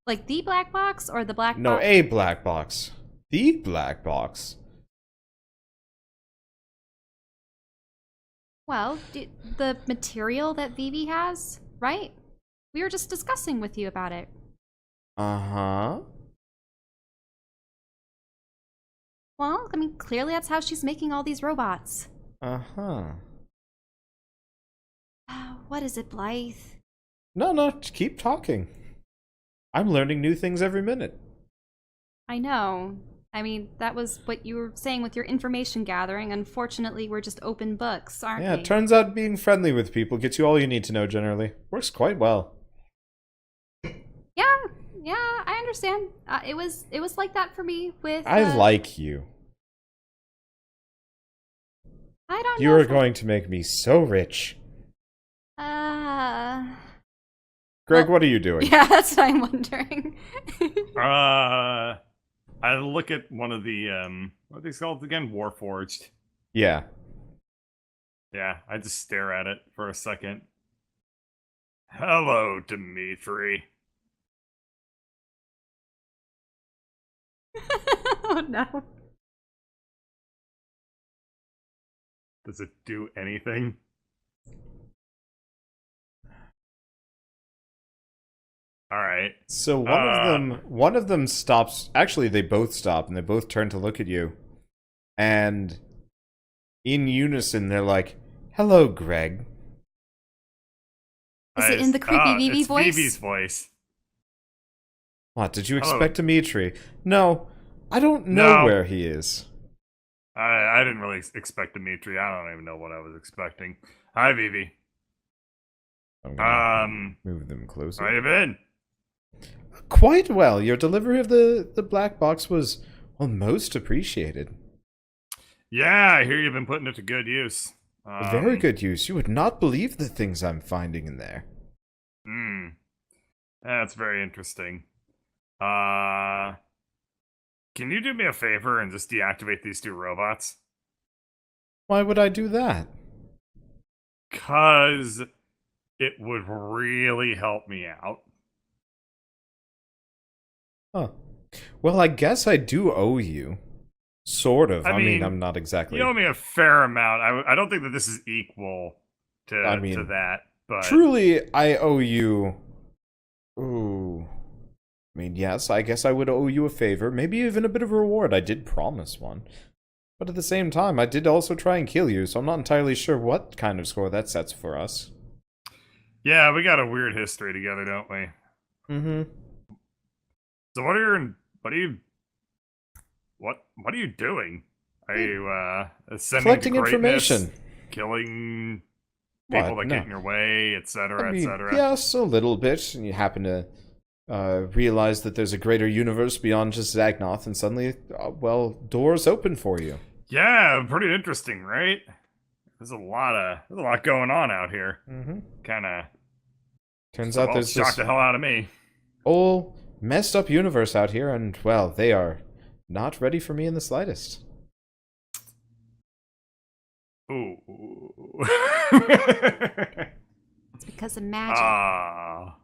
black box or the black No, box? a black box. The black box. Well, the material that Vivi has, right? We were just discussing with you about it. Uh-huh. Well, I mean, clearly that's how she's making all these robots. Uh-huh. What is it, Blythe? No, keep talking. I'm learning new things every minute. I know. I mean, that was what you were saying with your information gathering. Unfortunately, we're just open books, aren't Yeah, we? it turns out being friendly with people gets you all you need to know generally. Works quite well. Yeah, I understand. It was like that for me with. I like you. I don't know. You are if going to make me so rich. Well, Greg, what are you doing? Yeah, that's what I'm wondering. I look at one of the what are these called again? Warforged. Yeah. Yeah, I just stare at it for a second. Hello, Dimitri. Oh no. Does it do anything? All right. So one of them stops. Actually, they both stop and they both turn to look at you. And in unison, they're like, "Hello, Greg." Is it in the creepy Vivi it's voice? Vivi's voice. What, did you Hello. expect Dimitri? No, I don't know No. where he is. I didn't really expect Dimitri. I don't even know what I was expecting. Hi, Vivi. I'm gonna move them How closer. you been? Quite well. Your delivery of the black box was, well, most appreciated. Yeah, I hear you've been putting it to good use. Very good use. You would not believe the things I'm finding in there. That's very interesting. Can you do me a favor and just deactivate these two robots? Why would I do that? 'Cause it would really help me out. Huh. Well, I guess I do owe you. Sort of. I mean, I'm not exactly. You owe me a fair amount. I don't think that this is equal to mean, to that, but Truly, I owe you. Ooh. I mean, yes, I guess I would owe you a favor. Maybe even a bit of a reward. I did promise one. But at the same time, I did also try and kill you, so I'm not entirely sure what kind of score that sets for us. yeah, we got a weird history together, don't we? Mm-hmm. So what are you doing? Are you ascending Collecting to greatness, information. killing people What? that get No. in your way, etc., I mean, etc.? yes, a little bit. And you happen to realize that there's a greater universe beyond just Zagnoth, and suddenly, well, doors open for you. Yeah, pretty interesting, right? There's a lot going on out here. Mm-hmm. Kind of Turns out there's shocked this the hell out of me. whole messed up universe out here, and, well, they are not ready for me in the slightest. Ooh. It's because of magic. Ah.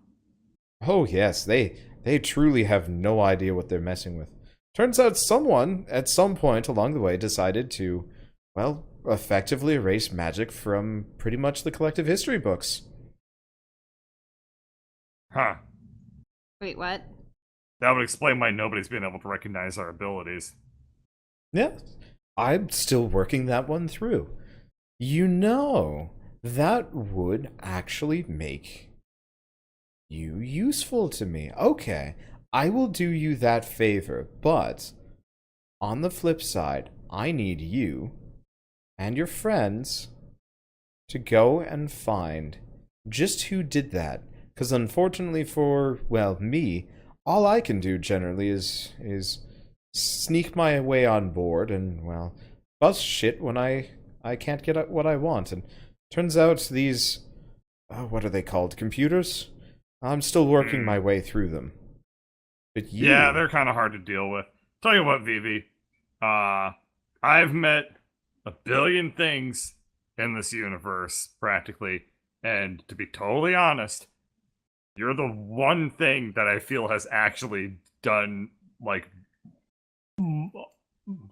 Oh, yes, they truly have no idea what they're messing with. Turns out someone, at some point along the way, decided to, well, effectively erase magic from pretty much the collective history books. Huh. Wait, what? That would explain why nobody's been able to recognize our abilities. Yeah, I'm still working that one through. You know, that would actually make you useful to me. Okay, I will do you that favor, but on the flip side, I need you and your friends to go and find just who did that. Because unfortunately for, well, me, all I can do generally is sneak my way on board and, well, bust shit when I can't get what I want. And turns out these, what are they called, computers? I'm still working my way through them. But you... Yeah, they're kind of hard to deal with. Tell you what, Vivi, I've met a billion things in this universe, practically, And to be totally honest, you're the one thing that I feel has actually done, like,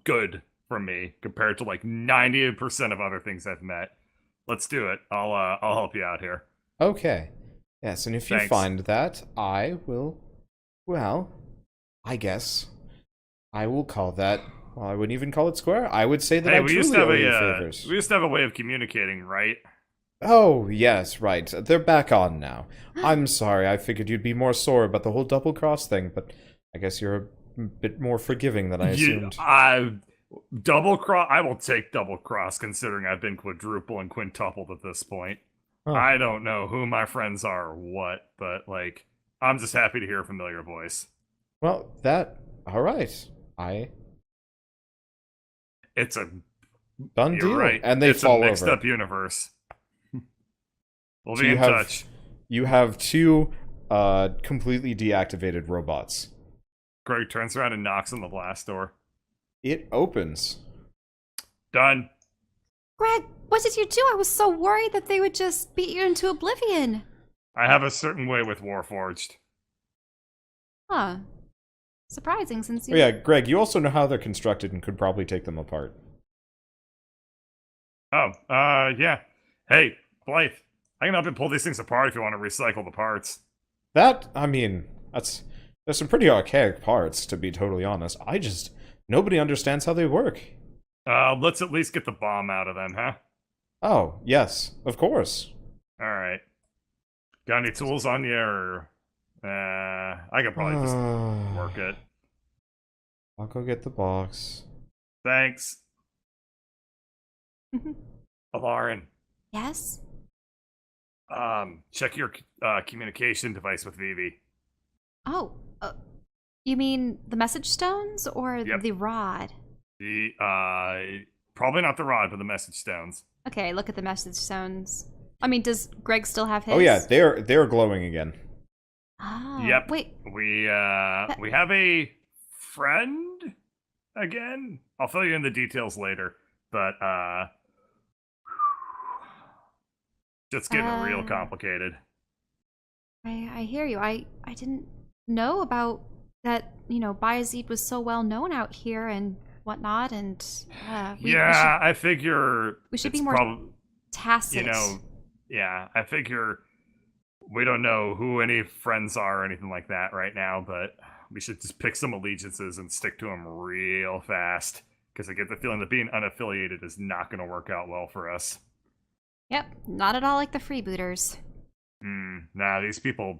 good for me compared to, like, 90% of other things I've met. Let's do it. I'll help you out here. Okay. Yes, and if you Thanks. find that, I will... Well, I guess I will call that... Well, I wouldn't even call it square. I would say that Hey, I we truly used to have owe you favors. we used to have a way of communicating, right? Oh, yes, right. They're back on now. I'm sorry, I figured you'd be more sore about the whole double cross thing, but I guess you're a bit more forgiving than I assumed. Double cross. I will take double cross, considering I've been quadruple and quintupled at this point. Huh. I don't know who my friends are or what, but like, I'm just happy to hear a familiar voice. Well, alright. It's a Done You're deal. right. And they it's fall a mixed over. up universe. We'll So be you in have- touch. You have two completely deactivated robots. Greg turns around and knocks on the blast door. It opens. Done. Greg, what did you do? I was so worried that they would just beat you into oblivion. I have a certain way with Warforged. Huh. Surprising since you... Oh yeah, Greg, you also know how they're constructed and could probably take them apart. Oh, yeah. Hey, Blythe, I can help you pull these things apart if you want to recycle the parts. There's some pretty archaic parts, to be totally honest. Nobody understands how they work. Let's at least get the bomb out of them, huh? Oh, yes, of course. Alright. Got any tools on you, or... I could probably just work it. I'll go get the box. Thanks. Alarin, Yes? check your communication device with Vivi. Oh, you mean the message stones or Yep. the rod? Probably not the rod, but the message stones. Okay, look at the message stones. I mean, does Greg still have his? Oh yeah, they're glowing again. Oh, Yep. wait. We have a friend again. I'll fill you in the details later, but it's getting real complicated. I hear you. I didn't know about that, Bayezid was so well known out here and whatnot, and I figure we should it's be more prob- tacit. I figure we don't know who any friends are or anything like that right now, but we should just pick some allegiances and stick to them real fast, because I get the feeling that being unaffiliated is not going to work out well for us. Yep, not at all like the freebooters. Nah, these people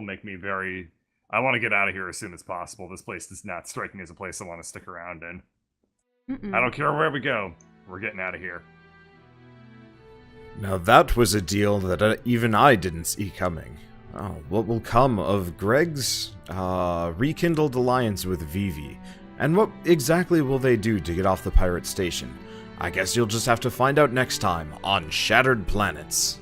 make me very... I want to get out of here as soon as possible. This place does not strike me as a place I want to stick around in. I don't care where we go. We're getting out of here. Now that was a deal that even I didn't see coming. Oh, what will come of Greg's rekindled alliance with Vivi? And what exactly will they do to get off the pirate station? I guess you'll just have to find out next time on Shattered Planets.